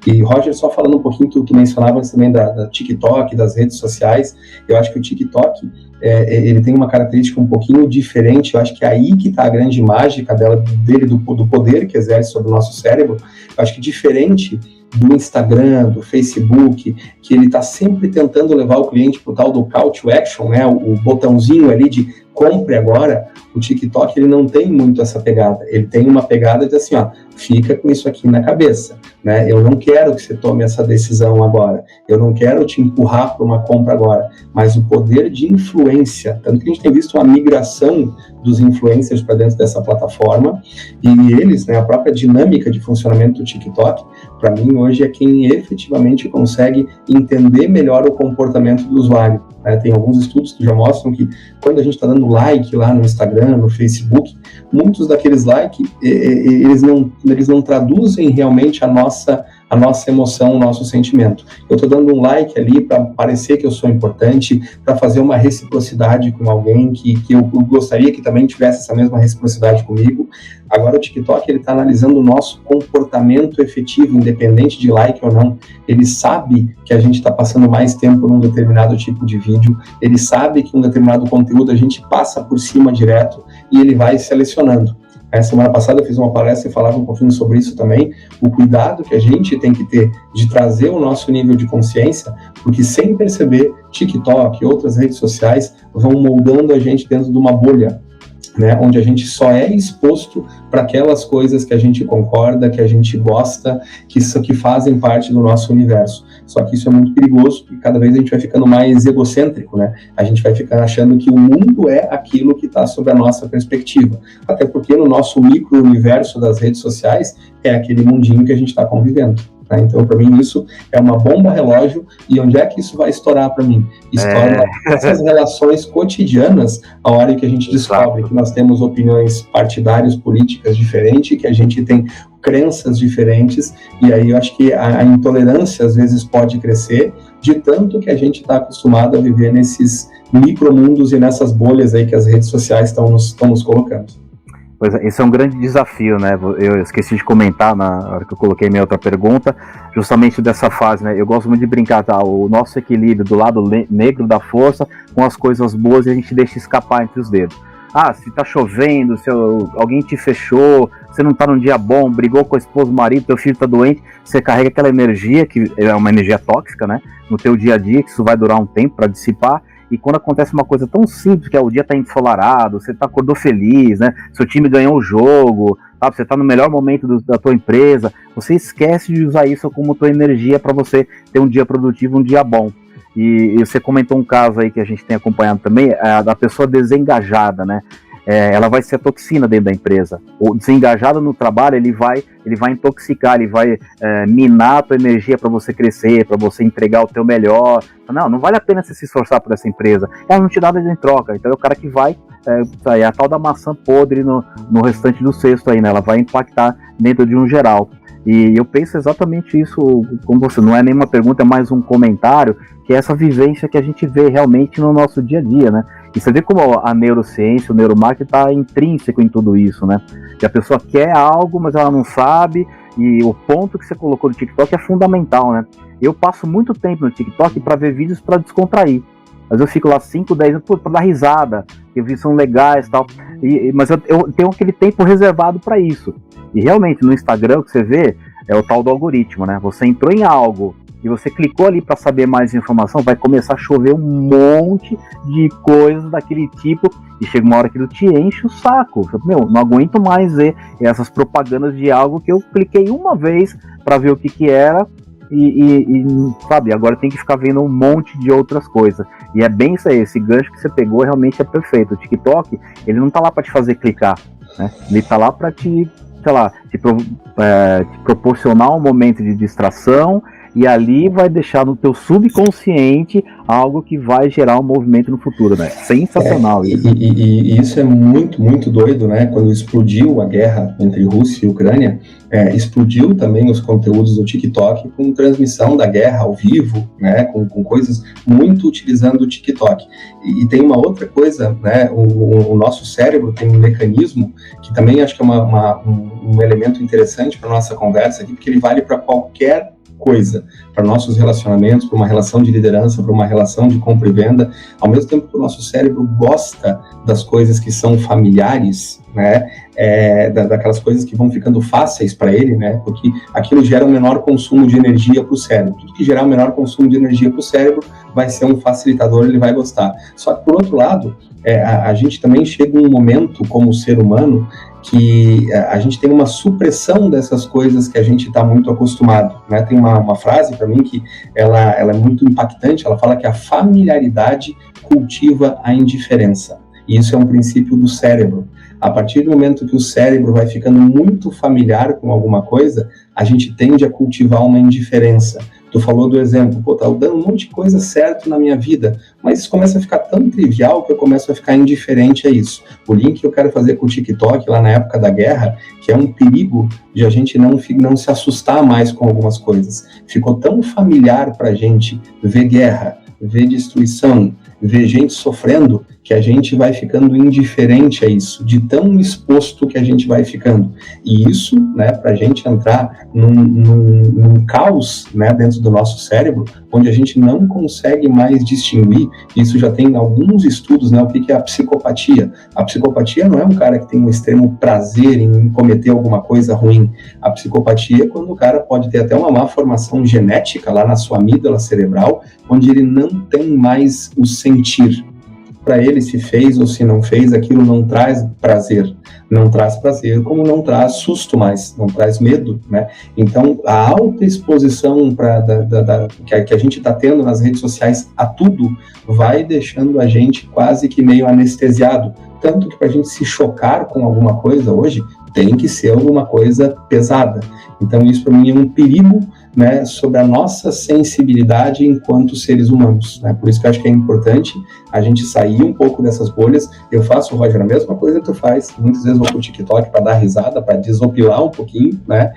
E, Roger, só falando um pouquinho, tu mencionavas também da TikTok, das redes sociais, eu acho que o TikTok, ele tem uma característica um pouquinho diferente, eu acho que é aí que está a grande mágica dele, do poder que exerce sobre o nosso cérebro. Eu acho que diferente do Instagram, do Facebook, que ele está sempre tentando levar o cliente para o tal do call to action, né, o botãozinho ali de compre agora. O TikTok, ele não tem muito essa pegada, ele tem uma pegada de assim, ó, fica com isso aqui na cabeça, né, eu não quero que você tome essa decisão agora, eu não quero te empurrar para uma compra agora, mas o poder de influência, tanto que a gente tem visto uma migração dos influencers para dentro dessa plataforma, e eles, né, a própria dinâmica de funcionamento do TikTok, para mim hoje é quem efetivamente consegue entender melhor o comportamento do usuário. Tem alguns estudos que já mostram que quando a gente está dando like lá no Instagram, no Facebook, muitos daqueles likes, eles não traduzem realmente a nossa emoção, o nosso sentimento. Eu estou dando um like ali para parecer que eu sou importante, para fazer uma reciprocidade com alguém que eu gostaria que também tivesse essa mesma reciprocidade comigo. Agora o TikTok, ele está analisando o nosso comportamento efetivo, independente de like ou não. Ele sabe que a gente está passando mais tempo num determinado tipo de vídeo, ele sabe que um determinado conteúdo a gente passa por cima direto e ele vai selecionando. Semana passada eu fiz uma palestra e falava um pouquinho sobre isso também, o cuidado que a gente tem que ter de trazer o nosso nível de consciência, porque sem perceber, TikTok e outras redes sociais vão moldando a gente dentro de uma bolha, né, onde a gente só é exposto para aquelas coisas que a gente concorda, que a gente gosta, que fazem parte do nosso universo. Só que isso é muito perigoso e cada vez a gente vai ficando mais egocêntrico, né? A gente vai ficar achando que o mundo é aquilo que está sob a nossa perspectiva. Até porque no nosso micro-universo das redes sociais é aquele mundinho que a gente está convivendo. Tá? Então, para mim, isso é uma bomba relógio. E onde é que isso vai estourar para mim? Estoura essas relações cotidianas, a hora que a gente descobre que nós temos opiniões partidárias, políticas diferentes, que a gente tem crenças diferentes, e aí eu acho que a intolerância às vezes pode crescer, de tanto que a gente está acostumado a viver nesses micromundos e nessas bolhas aí que as redes sociais estão nos colocando. Pois é, esse é um grande desafio, né? Eu esqueci de comentar na hora que eu coloquei minha outra pergunta, justamente dessa fase, né? Eu gosto muito de brincar, tá? O nosso equilíbrio do lado negro da força com as coisas boas e a gente deixa escapar entre os dedos. Ah, se tá chovendo, se alguém te fechou, você não tá num dia bom, brigou com a esposa, o marido, teu filho tá doente, você carrega aquela energia, que é uma energia tóxica, né? No teu dia a dia, que isso vai durar um tempo para dissipar. E quando acontece uma coisa tão simples, que é o dia tá ensolarado, você acordou feliz, né? Seu time ganhou o jogo, sabe? Você tá no melhor momento da tua empresa, você esquece de usar isso como tua energia para você ter um dia produtivo, um dia bom. E você comentou um caso aí que a gente tem acompanhado também, da pessoa desengajada, né? Ela vai ser a toxina dentro da empresa. O desengajado no trabalho, ele vai intoxicar, ele vai minar a tua energia para você crescer, para você entregar o teu melhor. Não vale a pena você se esforçar por essa empresa. Ela não te dá nada em troca. Então é o cara que vai é a tal da maçã podre no restante do cesto aí, né? Ela vai impactar dentro de um geral. E eu penso exatamente isso, como você, não é nenhuma pergunta, é mais um comentário, que é essa vivência que a gente vê realmente no nosso dia a dia, né? E você vê como a neurociência, o neuromarketing está intrínseco em tudo isso, né? Que a pessoa quer algo, mas ela não sabe, e o ponto que você colocou no TikTok é fundamental, né? Eu passo muito tempo no TikTok para ver vídeos para descontrair. Mas eu fico lá 5, 10 anos para dar risada, que vídeos são legais e tal. Mas eu tenho aquele tempo reservado para isso. E realmente no Instagram o que você vê é o tal do algoritmo, né? Você entrou em algo e você clicou ali para saber mais informação, vai começar a chover um monte de coisas daquele tipo e chega uma hora que ele te enche o saco. Não aguento mais ver essas propagandas de algo que eu cliquei uma vez para ver o que era e sabe, agora tem que ficar vendo um monte de outras coisas. E é bem isso aí, esse gancho que você pegou realmente é perfeito. O TikTok, ele não tá lá para te fazer clicar, né? Ele tá lá para te proporcionar um momento de distração, e ali vai deixar no teu subconsciente algo que vai gerar um movimento no futuro, né? Sensacional isso. E isso é muito, muito doido, né? Quando explodiu a guerra entre Rússia e Ucrânia, explodiu também os conteúdos do TikTok com transmissão da guerra ao vivo, né? Com coisas muito utilizando o TikTok. E tem uma outra coisa, né? O nosso cérebro tem um mecanismo que também acho que é um elemento interessante para nossa conversa aqui, porque ele vale para qualquer coisa, para nossos relacionamentos, para uma relação de liderança, para uma relação de compra e venda. Ao mesmo tempo que o nosso cérebro gosta das coisas que são familiares, né, daquelas coisas que vão ficando fáceis para ele, né, porque aquilo gera um menor consumo de energia para o cérebro. Tudo que gerar um menor consumo de energia para o cérebro vai ser um facilitador, ele vai gostar. Só que, por outro lado, a gente também chega um momento, como ser humano, que a gente tem uma supressão dessas coisas que a gente está muito acostumado, né? Tem uma frase para mim que ela é muito impactante, ela fala que a familiaridade cultiva a indiferença. E isso é um princípio do cérebro. A partir do momento que o cérebro vai ficando muito familiar com alguma coisa, a gente tende a cultivar uma indiferença. Tu falou do exemplo, tá dando um monte de coisa certo na minha vida, mas isso começa a ficar tão trivial que eu começo a ficar indiferente a isso. O link que eu quero fazer com o TikTok lá na época da guerra, que é um perigo de a gente não se assustar mais com algumas coisas. Ficou tão familiar pra gente ver guerra, ver destruição, ver gente sofrendo, que a gente vai ficando indiferente a isso, de tão exposto que a gente vai ficando. E isso, né, para a gente entrar num caos, né, dentro do nosso cérebro, onde a gente não consegue mais distinguir. Isso já tem alguns estudos, né, o que é a psicopatia. A psicopatia não é um cara que tem um extremo prazer em cometer alguma coisa ruim. A psicopatia é quando o cara pode ter até uma má formação genética lá na sua amígdala cerebral, onde ele não tem mais o sentir. Para ele, se fez ou se não fez, aquilo não traz prazer. Não traz prazer, como não traz susto mais, não traz medo, né? Então, a alta exposição que a gente está tendo nas redes sociais a tudo, vai deixando a gente quase que meio anestesiado. Tanto que para a gente se chocar com alguma coisa hoje, tem que ser alguma coisa pesada. Então, isso para mim é um perigo, né, sobre a nossa sensibilidade enquanto seres humanos, né? Por isso que eu acho que é importante a gente sair um pouco dessas bolhas. Eu faço, Roger, a mesma coisa que tu faz. Muitas vezes vou pro TikTok para dar risada, para desopilar um pouquinho, né?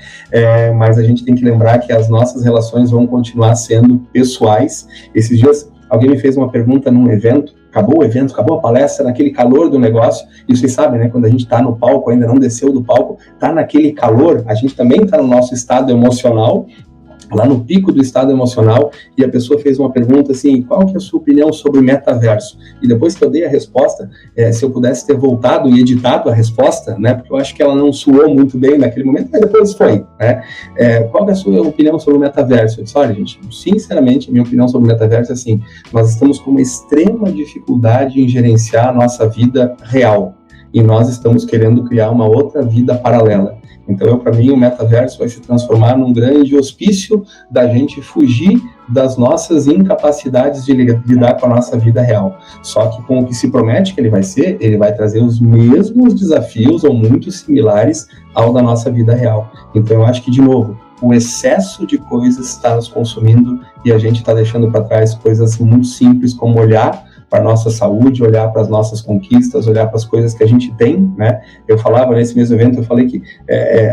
Mas a gente tem que lembrar que as nossas relações vão continuar sendo pessoais. Esses dias, alguém me fez uma pergunta num evento, acabou o evento, acabou a palestra, naquele calor do negócio, e vocês sabem, né, quando a gente está no palco, ainda não desceu do palco, está naquele calor, a gente também está no nosso estado emocional, lá no pico do estado emocional, e a pessoa fez uma pergunta assim, qual que é a sua opinião sobre o metaverso? E depois que eu dei a resposta, se eu pudesse ter voltado e editado a resposta, né, porque eu acho que ela não soou muito bem naquele momento, mas depois foi, né? Qual que é a sua opinião sobre o metaverso? Eu disse, olha, gente, sinceramente, a minha opinião sobre o metaverso é assim, nós estamos com uma extrema dificuldade em gerenciar a nossa vida real, e nós estamos querendo criar uma outra vida paralela. Então, para mim, o metaverso vai se transformar num grande hospício da gente fugir das nossas incapacidades de lidar com a nossa vida real. Só que com o que se promete que ele vai ser, ele vai trazer os mesmos desafios ou muito similares ao da nossa vida real. Então, eu acho que, de novo, o excesso de coisas está nos consumindo e a gente está deixando para trás coisas muito simples, como olhar para a nossa saúde, olhar para as nossas conquistas, olhar para as coisas que a gente tem, né? Eu falava nesse mesmo evento, eu falei que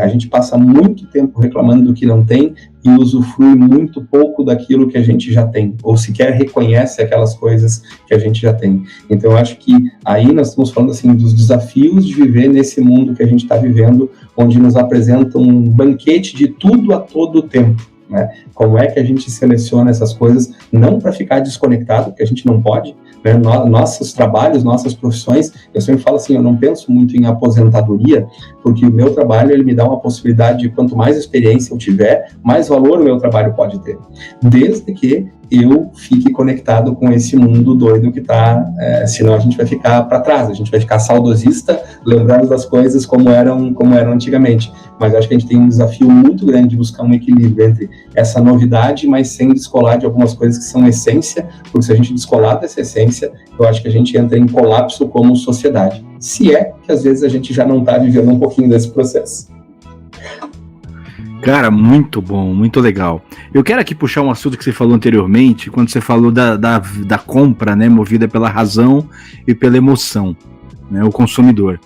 a gente passa muito tempo reclamando do que não tem e usufrui muito pouco daquilo que a gente já tem, ou sequer reconhece aquelas coisas que a gente já tem. Então, eu acho que aí nós estamos falando assim dos desafios de viver nesse mundo que a gente está vivendo, onde nos apresenta um banquete de tudo a todo tempo, né? Como é que a gente seleciona essas coisas, não para ficar desconectado, porque a gente não pode, né? Nossos trabalhos, nossas profissões, eu sempre falo assim, eu não penso muito em aposentadoria, porque o meu trabalho, ele me dá uma possibilidade de quanto mais experiência eu tiver, mais valor o meu trabalho pode ter, desde que eu fique conectado com esse mundo doido que está, senão a gente vai ficar para trás, a gente vai ficar saudosista, lembrando das coisas como eram antigamente. Mas eu acho que a gente tem um desafio muito grande de buscar um equilíbrio entre essa novidade, mas sem descolar de algumas coisas que são essência, porque se a gente descolar dessa essência, eu acho que a gente entra em colapso como sociedade. Se é que às vezes a gente já não está vivendo um pouquinho desse processo. Cara, muito bom, muito legal. Eu quero aqui puxar um assunto que você falou anteriormente, quando você falou da compra, né, movida pela razão e pela emoção, né, o consumidor.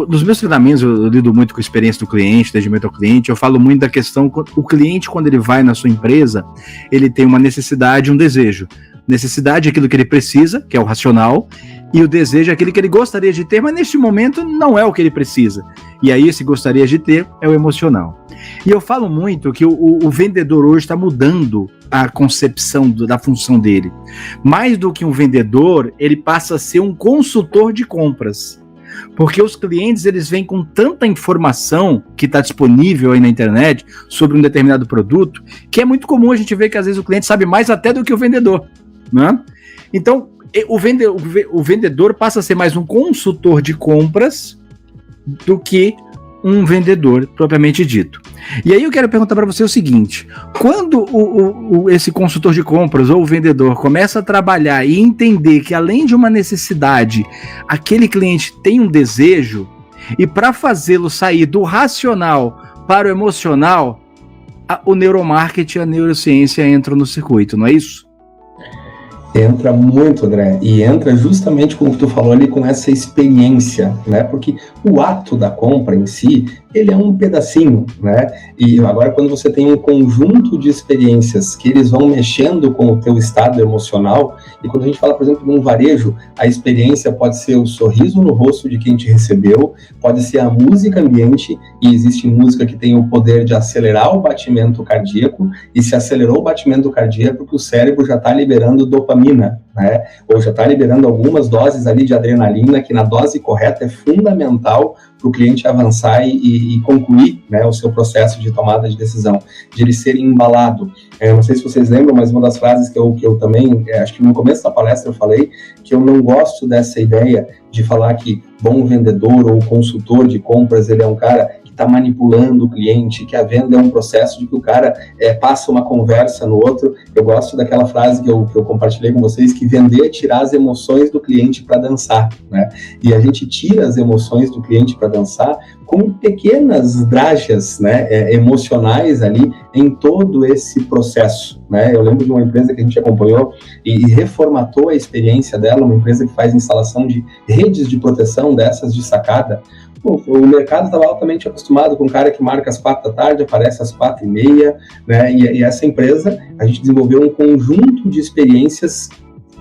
Nos meus treinamentos, eu lido muito com a experiência do cliente, atendimento ao cliente, eu falo muito da questão, o cliente, quando ele vai na sua empresa, ele tem uma necessidade, um desejo. Necessidade é aquilo que ele precisa, que é o racional, e o desejo é aquilo que ele gostaria de ter, mas neste momento não é o que ele precisa. E aí esse gostaria de ter é o emocional. E eu falo muito que o vendedor hoje está mudando a concepção da função dele. Mais do que um vendedor, ele passa a ser um consultor de compras. Porque os clientes, eles vêm com tanta informação que está disponível aí na internet sobre um determinado produto, que é muito comum a gente ver que às vezes o cliente sabe mais até do que o vendedor, né? Então, o vendedor passa a ser mais um consultor de compras do que um vendedor propriamente dito. E aí eu quero perguntar para você o seguinte: quando esse consultor de compras ou o vendedor começa a trabalhar e entender que além de uma necessidade, aquele cliente tem um desejo, e para fazê-lo sair do racional para o emocional, o neuromarketing e a neurociência entram no circuito, não é isso? Entra muito, André, e entra justamente como tu falou ali, com essa experiência, né? Porque o ato da compra em si, ele é um pedacinho, né? E agora, quando você tem um conjunto de experiências que eles vão mexendo com o teu estado emocional, e quando a gente fala, por exemplo, de um varejo, a experiência pode ser o sorriso no rosto de quem te recebeu, pode ser a música ambiente, e existe música que tem o poder de acelerar o batimento cardíaco, e se acelerou o batimento cardíaco, porque o cérebro já está liberando dopamina, né? Ou já está liberando algumas doses ali de adrenalina, que na dose correta é fundamental para o cliente avançar e concluir, né, o seu processo de tomada de decisão, de ele ser embalado. Não sei se vocês lembram, mas uma das frases que eu também, acho que no começo da palestra eu falei, que eu não gosto dessa ideia de falar que bom vendedor ou consultor de compras, ele é um cara que está manipulando o cliente, que a venda é um processo de que o cara passa uma conversa no outro. Eu gosto daquela frase que eu compartilhei com vocês, que vender é tirar as emoções do cliente para dançar, né? E a gente tira as emoções do cliente para dançar com pequenas dragas, né, emocionais ali em todo esse processo, né? Eu lembro de uma empresa que a gente acompanhou e reformatou a experiência dela, uma empresa que faz instalação de redes de proteção dessas de sacada. O mercado estava altamente acostumado com um cara que marca às 4 da tarde, aparece às 4:30, né? E essa empresa, a gente desenvolveu um conjunto de experiências,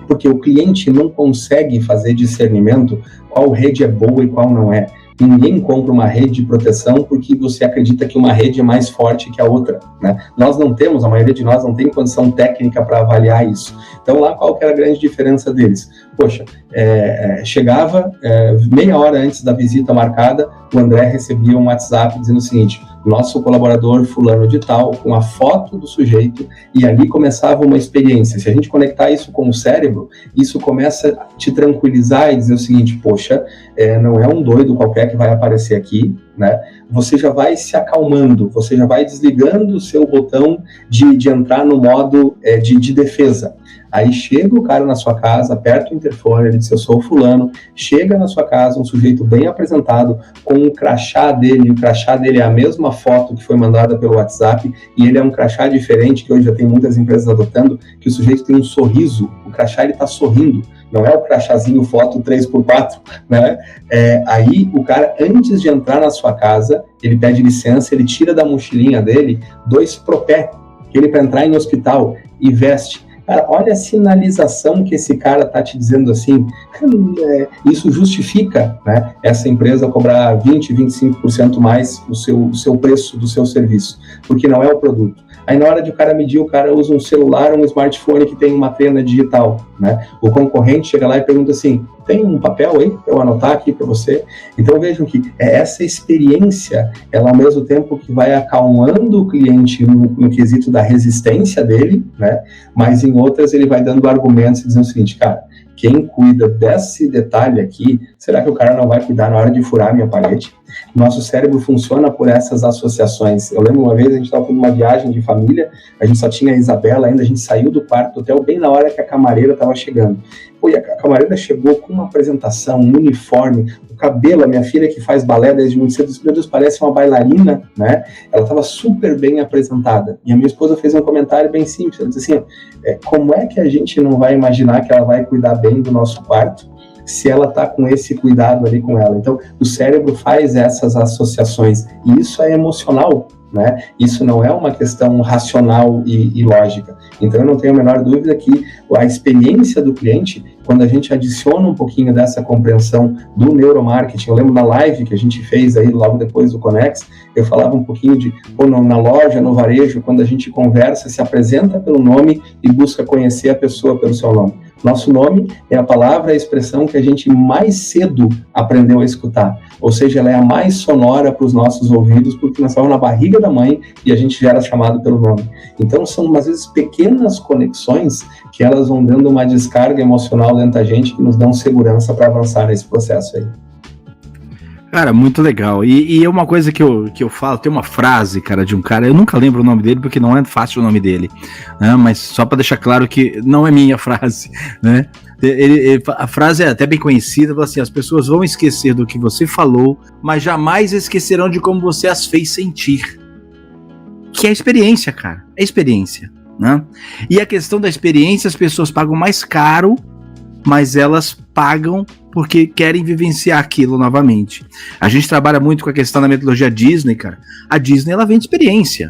porque o cliente não consegue fazer discernimento qual rede é boa e qual não é. Ninguém compra uma rede de proteção porque você acredita que uma rede é mais forte que a outra, né? Nós não temos, a maioria de nós não tem condição técnica para avaliar isso. Então lá, qual que era a grande diferença deles? Poxa, chegava meia hora antes da visita marcada, o André recebia um WhatsApp dizendo o seguinte: nosso colaborador fulano de tal, com a foto do sujeito, e ali começava uma experiência. Se a gente conectar isso com o cérebro, isso começa a te tranquilizar e dizer o seguinte: poxa, não é um doido qualquer que vai aparecer aqui, né? Você já vai se acalmando, você já vai desligando o seu botão de entrar no modo de defesa. Aí chega o cara na sua casa, aperta o interfone, ele diz: eu sou o fulano. Chega na sua casa um sujeito bem apresentado, com um crachá dele, o crachá dele é a mesma foto que foi mandada pelo WhatsApp, e ele é um crachá diferente, que hoje já tem muitas empresas adotando, que o sujeito tem um sorriso, o crachá ele está sorrindo. não é o crachazinho foto 3x4, né? Aí o cara, antes de entrar na sua casa, ele pede licença, ele tira da mochilinha dele 2 propé, ele para entrar em hospital e veste. Cara, olha a sinalização que esse cara tá te dizendo assim, isso justifica, né, essa empresa cobrar 20%, 25% mais o seu preço do seu serviço, porque não é o produto. Aí na hora de o cara medir, o cara usa um celular, um smartphone que tem uma pena digital, né? O concorrente chega lá e pergunta assim, tem um papel aí para eu anotar aqui para você? Então vejam que essa experiência, ela ao mesmo tempo que vai acalmando o cliente no quesito da resistência dele, né? Mas em outras ele vai dando argumentos e dizendo o seguinte, cara, quem cuida desse detalhe aqui, será que o cara não vai cuidar na hora de furar a minha parede? Nosso cérebro funciona por essas associações. Eu lembro uma vez, a gente estava fazendo uma viagem de família, a gente só tinha a Isabela ainda, a gente saiu do quarto do hotel bem na hora que a camareira estava chegando. Pô, e a camareira chegou com uma apresentação, um uniforme, o cabelo, a minha filha que faz balé desde muito cedo, meu Deus, parece uma bailarina, né? Ela estava super bem apresentada. E a minha esposa fez um comentário bem simples, ela disse assim, como é que a gente não vai imaginar que ela vai cuidar bem do nosso quarto se ela está com esse cuidado ali com ela? Então, o cérebro faz essas associações, e isso é emocional, né? Isso não é uma questão racional e lógica. Então, eu não tenho a menor dúvida que a experiência do cliente, quando a gente adiciona um pouquinho dessa compreensão do neuromarketing, eu lembro na live que a gente fez aí logo depois do Conex, eu falava um pouquinho de, na loja, no varejo, quando a gente conversa, se apresenta pelo nome e busca conhecer a pessoa pelo seu nome. Nosso nome é a palavra, a expressão que a gente mais cedo aprendeu a escutar. Ou seja, ela é a mais sonora para os nossos ouvidos, porque nós estávamos na barriga da mãe e a gente já era chamado pelo nome. Então, são, às vezes, pequenas conexões que elas vão dando uma descarga emocional dentro da gente que nos dão segurança para avançar nesse processo aí. Cara, muito legal. E é uma coisa que eu falo, tem uma frase, cara, de um cara, eu nunca lembro o nome dele, porque não é fácil o nome dele, né? Mas só para deixar claro que não é minha frase, né? A frase é até bem conhecida, fala assim, as pessoas vão esquecer do que você falou, mas jamais esquecerão de como você as fez sentir. Que é a experiência, cara, é experiência, né? E a questão da experiência, as pessoas pagam mais caro, mas elas pagam porque querem vivenciar aquilo novamente. A gente trabalha muito com a questão da metodologia Disney, cara. A Disney, ela vende experiência,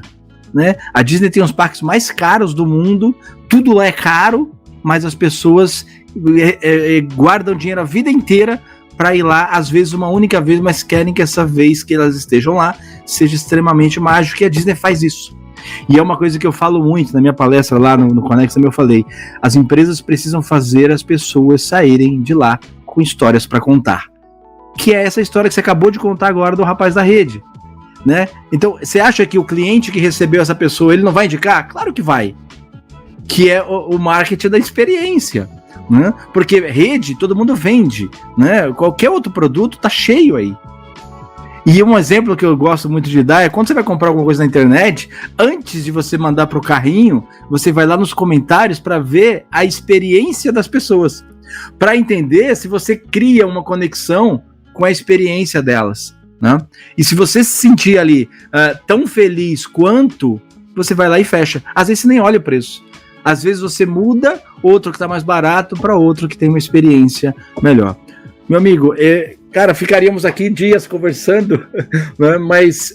né? A Disney tem os parques mais caros do mundo, tudo lá é caro, mas as pessoas guardam dinheiro a vida inteira para ir lá, às vezes uma única vez, mas querem que essa vez que elas estejam lá seja extremamente mágico, e a Disney faz isso. E é uma coisa que eu falo muito na minha palestra lá no Conex, também eu falei, as empresas precisam fazer as pessoas saírem de lá com histórias para contar, que é essa história que você acabou de contar agora do rapaz da rede, né? Então, você acha que o cliente que recebeu essa pessoa, ele não vai indicar? Claro que vai, que é o marketing da experiência, né? Porque rede, todo mundo vende, né? Qualquer outro produto tá cheio aí. E um exemplo que eu gosto muito de dar é quando você vai comprar alguma coisa na internet, antes de você mandar para o carrinho, você vai lá nos comentários para ver a experiência das pessoas, para entender se você cria uma conexão com a experiência delas, né? E se você se sentir ali tão feliz quanto, você vai lá e fecha. Às vezes você nem olha o preço. Às vezes você muda outro que está mais barato para outro que tem uma experiência melhor. Meu amigo, cara, ficaríamos aqui dias conversando, né? Mas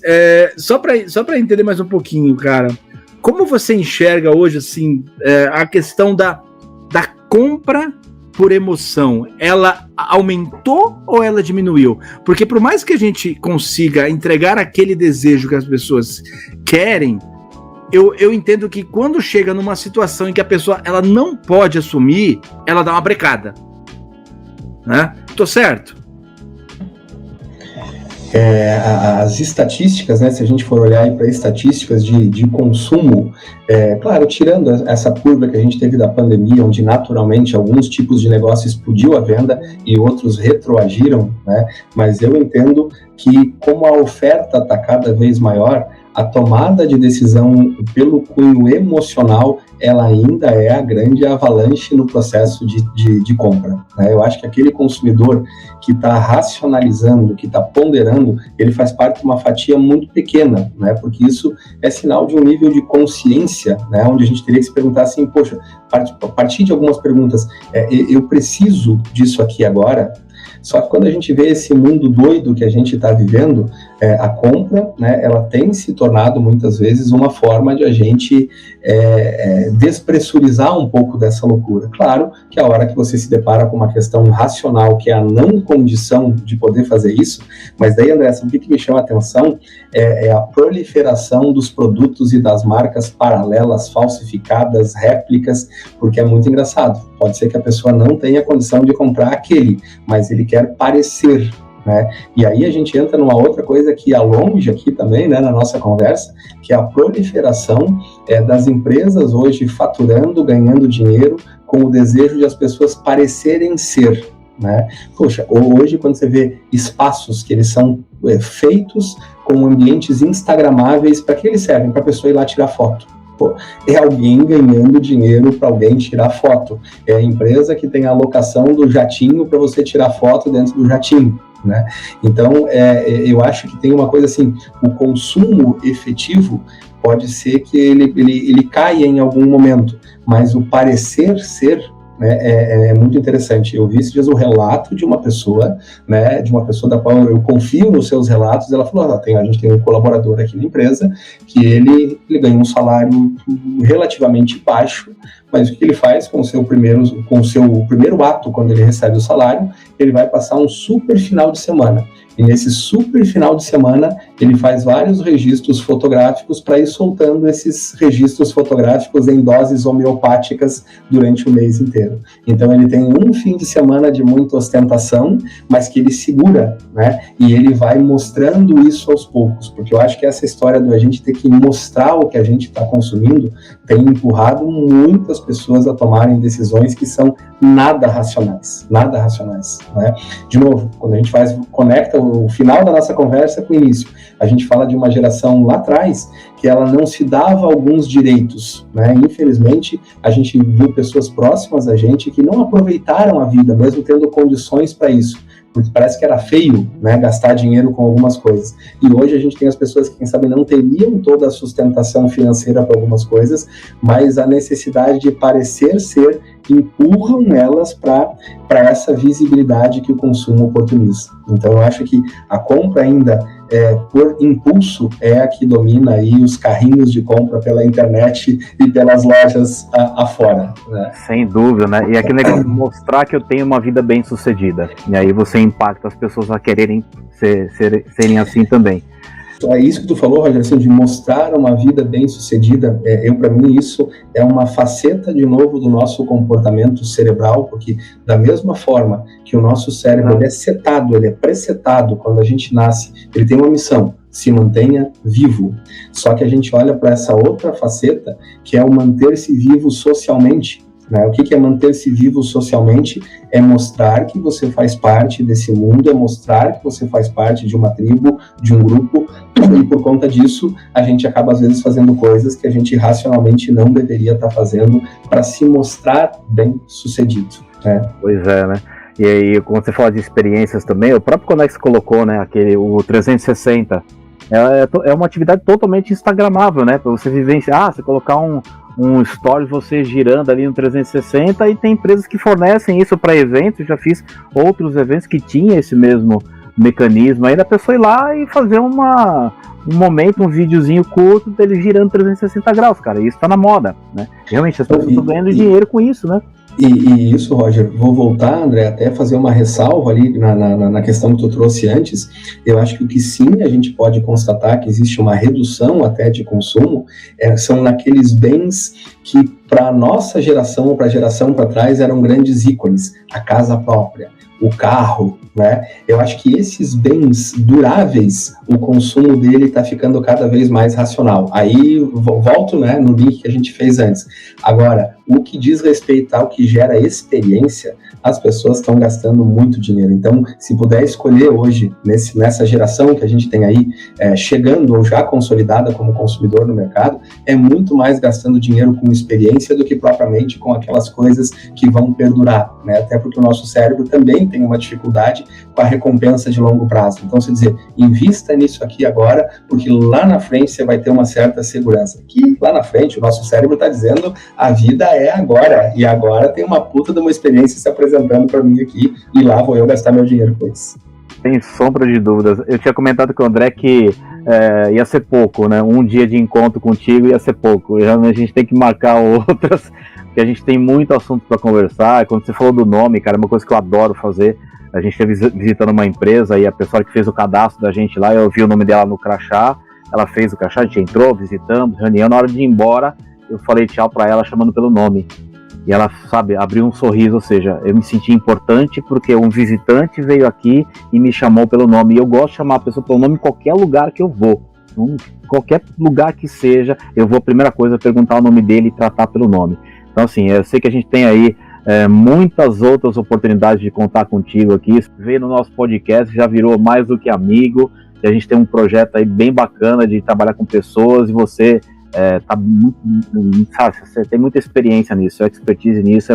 só para entender mais um pouquinho, cara, como você enxerga hoje assim, a questão da compra por emoção? Ela aumentou ou ela diminuiu? Porque por mais que a gente consiga entregar aquele desejo que as pessoas querem, eu entendo que quando chega numa situação em que a pessoa ela não pode assumir, ela dá uma brecada, né? Tô certo? As estatísticas, né, se a gente for olhar para estatísticas de consumo, claro, tirando essa curva que a gente teve da pandemia, onde naturalmente alguns tipos de negócio explodiu a venda e outros retroagiram, né, mas eu entendo que como a oferta está cada vez maior, a tomada de decisão pelo cunho emocional, ela ainda é a grande avalanche no processo de compra, né? Eu acho que aquele consumidor que está racionalizando, que está ponderando, ele faz parte de uma fatia muito pequena, né? Porque isso é sinal de um nível de consciência, né? Onde a gente teria que se perguntar assim, poxa, a partir de algumas perguntas, eu preciso disso aqui agora? Só que quando a gente vê esse mundo doido que a gente está vivendo, a compra, né, ela tem se tornado muitas vezes uma forma de a gente despressurizar um pouco dessa loucura. Claro que a hora que você se depara com uma questão racional, que é a não condição de poder fazer isso, mas daí, André, sabe o que me chama a atenção? É a proliferação dos produtos e das marcas paralelas, falsificadas, réplicas, porque é muito engraçado. Pode ser que a pessoa não tenha condição de comprar aquele, mas ele quer parecer, né? E aí a gente entra numa outra coisa que ia longe aqui também, né, na nossa conversa, que é a proliferação das empresas hoje faturando, ganhando dinheiro com o desejo de as pessoas parecerem ser, né? Poxa, hoje quando você vê espaços que eles são feitos com ambientes instagramáveis, para que eles servem? Para a pessoa ir lá tirar foto. Pô, é alguém ganhando dinheiro para alguém tirar foto. É a empresa que tem a alocação do jatinho para você tirar foto dentro do jatinho, né? Então, eu acho que tem uma coisa assim, o consumo efetivo pode ser que ele caia em algum momento, mas o parecer ser, né, é muito interessante. Eu vi esses dias o relato de uma pessoa, né, de uma pessoa da qual eu confio nos seus relatos. Ela falou, a gente tem um colaborador aqui na empresa que ele ganha um salário relativamente baixo, mas o que ele faz com o seu primeiro ato, quando ele recebe o salário, ele vai passar um super final de semana. E nesse super final de semana, ele faz vários registros fotográficos para ir soltando esses registros fotográficos em doses homeopáticas durante o mês inteiro. Então, ele tem um fim de semana de muita ostentação, mas que ele segura, né? E ele vai mostrando isso aos poucos, porque eu acho que essa história do a gente ter que mostrar o que a gente está consumindo tem empurrado muitas pessoas a tomarem decisões que são nada racionais, né? De novo, quando a gente conecta o final da nossa conversa com o início, a gente fala de uma geração lá atrás que ela não se dava alguns direitos, né? Infelizmente, a gente viu pessoas próximas a gente que não aproveitaram a vida, mesmo tendo condições para isso, porque parece que era feio, né, gastar dinheiro com algumas coisas. E hoje a gente tem as pessoas que, quem sabe, não teriam toda a sustentação financeira para algumas coisas, mas a necessidade de parecer ser empurram elas para essa visibilidade que o consumo oportuniza. Então, eu acho que a compra ainda, por impulso, é a que domina aí os carrinhos de compra pela internet e pelas lojas afora, né? Sem dúvida, né? E aquele negócio de mostrar que eu tenho uma vida bem sucedida. E aí você impacta as pessoas a quererem serem assim também. É isso que tu falou, Roger, assim, de mostrar uma vida bem-sucedida. Para mim, isso é uma faceta, de novo, do nosso comportamento cerebral, porque da mesma forma que o nosso cérebro ele é setado, ele é presetado quando a gente nasce, ele tem uma missão: se mantenha vivo. Só que a gente olha para essa outra faceta, que é o manter-se vivo socialmente. Né? O que é manter-se vivo socialmente? É mostrar que você faz parte desse mundo, é mostrar que você faz parte de uma tribo, de um grupo, e por conta disso, a gente acaba às vezes fazendo coisas que a gente racionalmente não deveria estar fazendo para se mostrar bem sucedido, né? Pois é, né? E aí, quando você fala de experiências também, o próprio Conex colocou, né, o 360, é uma atividade totalmente instagramável, né? Para você vivenciar, você colocar um story, você girando ali no 360, e tem empresas que fornecem isso para eventos. Já fiz outros eventos que tinha esse mesmo mecanismo aí da pessoa ir lá e fazer um momento, um videozinho curto dele girando 360 graus, cara. Isso tá na moda, né? Realmente as pessoas estão ganhando dinheiro com isso, né? E isso, Roger, vou voltar, André, até fazer uma ressalva ali na questão que tu trouxe antes. Eu acho que o que sim a gente pode constatar que existe uma redução até de consumo são naqueles bens que para a nossa geração ou para a geração para trás eram grandes ícones: a casa própria, o carro, né? Eu acho que esses bens duráveis, o consumo dele está ficando cada vez mais racional. Aí volto, né, no link que a gente fez antes. Agora, o que diz respeito ao que gera experiência, as pessoas estão gastando muito dinheiro. Então, se puder escolher hoje, nessa geração que a gente tem aí, chegando ou já consolidada como consumidor no mercado, é muito mais gastando dinheiro com experiência do que propriamente com aquelas coisas que vão perdurar, né? Até porque o nosso cérebro também tem uma dificuldade com a recompensa de longo prazo. Então, se dizer, invista nisso aqui agora, porque lá na frente você vai ter uma certa segurança. Que lá na frente o nosso cérebro está dizendo, a vida é agora, e agora tem uma puta de uma experiência se apresentando para mim aqui, e lá vou eu gastar meu dinheiro com isso. Sem sombra de dúvidas. Eu tinha comentado com o André que ia ser pouco, né? Um dia de encontro contigo ia ser pouco. A gente tem que marcar outras, porque a gente tem muito assunto para conversar. Quando você falou do nome, cara, é uma coisa que eu adoro fazer. A gente esteve visitando uma empresa e a pessoa que fez o cadastro da gente lá, eu vi o nome dela no crachá, ela fez o crachá, a gente entrou, visitamos, reunião, na hora de ir embora, eu falei tchau para ela chamando pelo nome. E ela, sabe, abriu um sorriso, ou seja, eu me senti importante porque um visitante veio aqui e me chamou pelo nome. E eu gosto de chamar a pessoa pelo nome em qualquer lugar que eu vou. Qualquer lugar que seja, eu vou, a primeira coisa, perguntar o nome dele e tratar pelo nome. Então, assim, eu sei que a gente tem aí muitas outras oportunidades de contar contigo aqui. Veio no nosso podcast, já virou mais do que amigo. E a gente tem um projeto aí bem bacana de trabalhar com pessoas e você... tá muito, sabe, você tem muita experiência nisso, a expertise nisso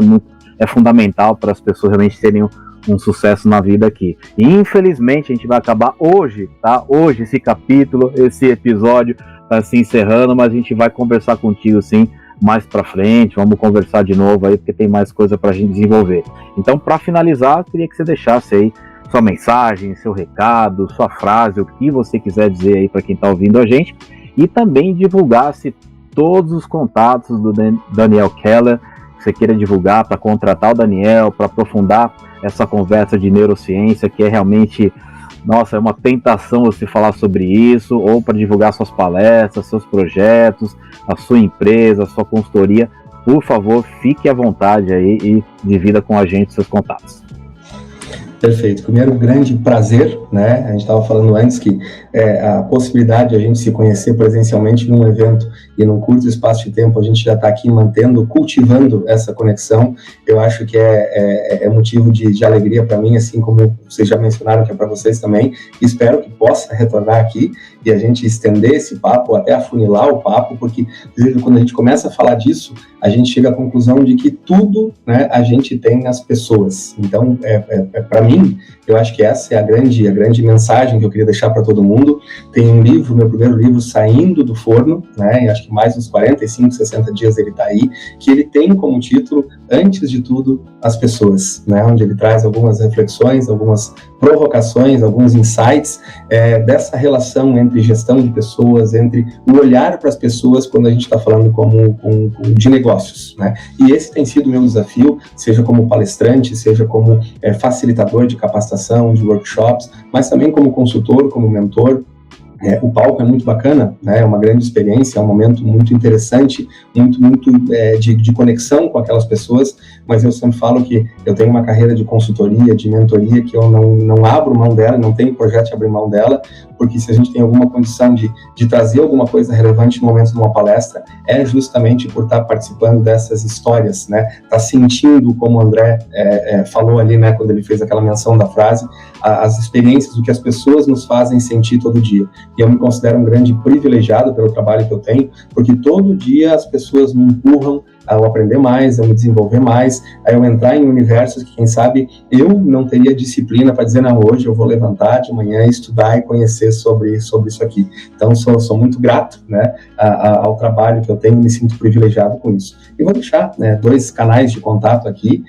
é fundamental para as pessoas realmente terem um sucesso na vida aqui. E infelizmente a gente vai acabar hoje, tá? Hoje esse capítulo, esse episódio tá se encerrando, mas a gente vai conversar contigo sim mais para frente, vamos conversar de novo aí porque tem mais coisa para a gente desenvolver. Então, para finalizar, eu queria que você deixasse aí sua mensagem, seu recado, sua frase, o que você quiser dizer aí para quem está ouvindo a gente. E também divulgasse todos os contatos do Daniel Keller, que você queira divulgar para contratar o Daniel, para aprofundar essa conversa de neurociência, que é realmente, nossa, é uma tentação você falar sobre isso, ou para divulgar suas palestras, seus projetos, a sua empresa, a sua consultoria. Por favor, fique à vontade aí e divida com a gente seus contatos. Perfeito. Primeiro, grande prazer, né? A gente estava falando antes que a possibilidade de a gente se conhecer presencialmente num evento e num curto espaço de tempo, a gente já está aqui mantendo, cultivando essa conexão. Eu acho que é motivo de alegria para mim, assim como vocês já mencionaram que é para vocês também. Espero que possa retornar aqui e a gente estender esse papo, até afunilar o papo, porque quando a gente começa a falar disso, a gente chega à conclusão de que tudo, né, a gente tem nas pessoas. Então, para mim, eu acho que essa é a grande mensagem que eu queria deixar para todo mundo. Tem um livro, meu primeiro livro, saindo do forno, né, e acho que mais uns 45, 60 dias ele está aí, que ele tem como título, antes de tudo, as pessoas, né, onde ele traz algumas reflexões, algumas provocações, alguns insights dessa relação entre gestão de pessoas, entre o olhar para as pessoas quando a gente está falando de negócios, né? E esse tem sido o meu desafio, seja como palestrante, seja como facilitador de capacitação, de workshops, mas também como consultor, como mentor. O palco é muito bacana, né? É uma grande experiência, é um momento muito interessante, muito de conexão com aquelas pessoas, mas eu sempre falo que eu tenho uma carreira de consultoria, de mentoria, que eu não abro mão dela, não tenho projeto de abrir mão dela, porque se a gente tem alguma condição de trazer alguma coisa relevante no momento de uma palestra, é justamente por estar participando dessas histórias, né? Tá sentindo, como o André falou ali, né, quando ele fez aquela menção da frase, as experiências, o que as pessoas nos fazem sentir todo dia. E eu me considero um grande privilegiado pelo trabalho que eu tenho, porque todo dia as pessoas me empurram a eu aprender mais, a eu me desenvolver mais, a eu entrar em universos que, quem sabe, eu não teria disciplina para dizer, não, hoje eu vou levantar de manhã, estudar e conhecer sobre isso aqui. Então, sou muito grato, né, ao trabalho que eu tenho, me sinto privilegiado com isso. E vou deixar, né, 2 canais de contato aqui,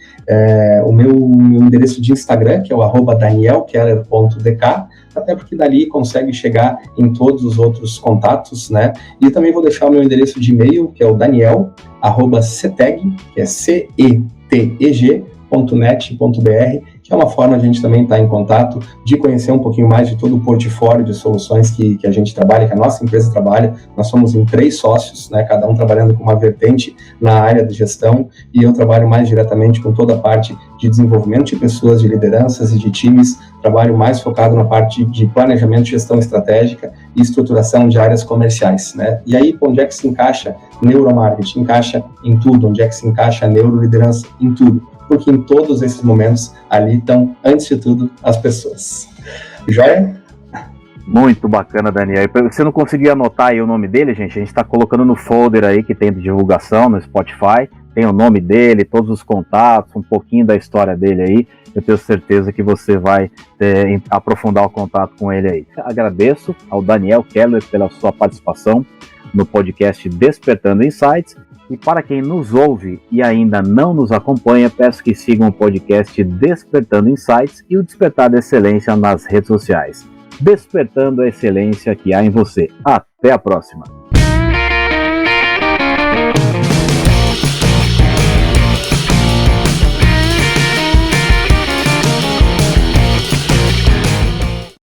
o meu endereço de Instagram, que é o @danielkeller.dk, até porque dali consegue chegar em todos os outros contatos, né? E também vou deixar o meu endereço de e-mail, que é o daniel@ceteg, que é CETEG, que é uma forma de a gente também estar em contato, de conhecer um pouquinho mais de todo o portfólio de soluções que a gente trabalha, que a nossa empresa trabalha. Nós somos em 3 sócios, né, cada um trabalhando com uma vertente na área de gestão, e eu trabalho mais diretamente com toda a parte de desenvolvimento de pessoas, de lideranças e de times, trabalho mais focado na parte de planejamento, gestão estratégica e estruturação de áreas comerciais, né? E aí, onde é que se encaixa neuromarketing? Encaixa em tudo. Onde é que se encaixa neuroliderança? Em tudo. Porque em todos esses momentos ali estão, antes de tudo, as pessoas. Joia? Muito bacana, Daniel. Você não conseguiu anotar aí o nome dele, gente? A gente está colocando no folder aí que tem de divulgação no Spotify. Tem o nome dele, todos os contatos, um pouquinho da história dele aí. Eu tenho certeza que você vai aprofundar o contato com ele aí. Agradeço ao Daniel Keller pela sua participação no podcast Despertando Insights. E para quem nos ouve e ainda não nos acompanha, peço que sigam o podcast Despertando Insights e o Despertar da Excelência nas redes sociais. Despertando a excelência que há em você. Até a próxima!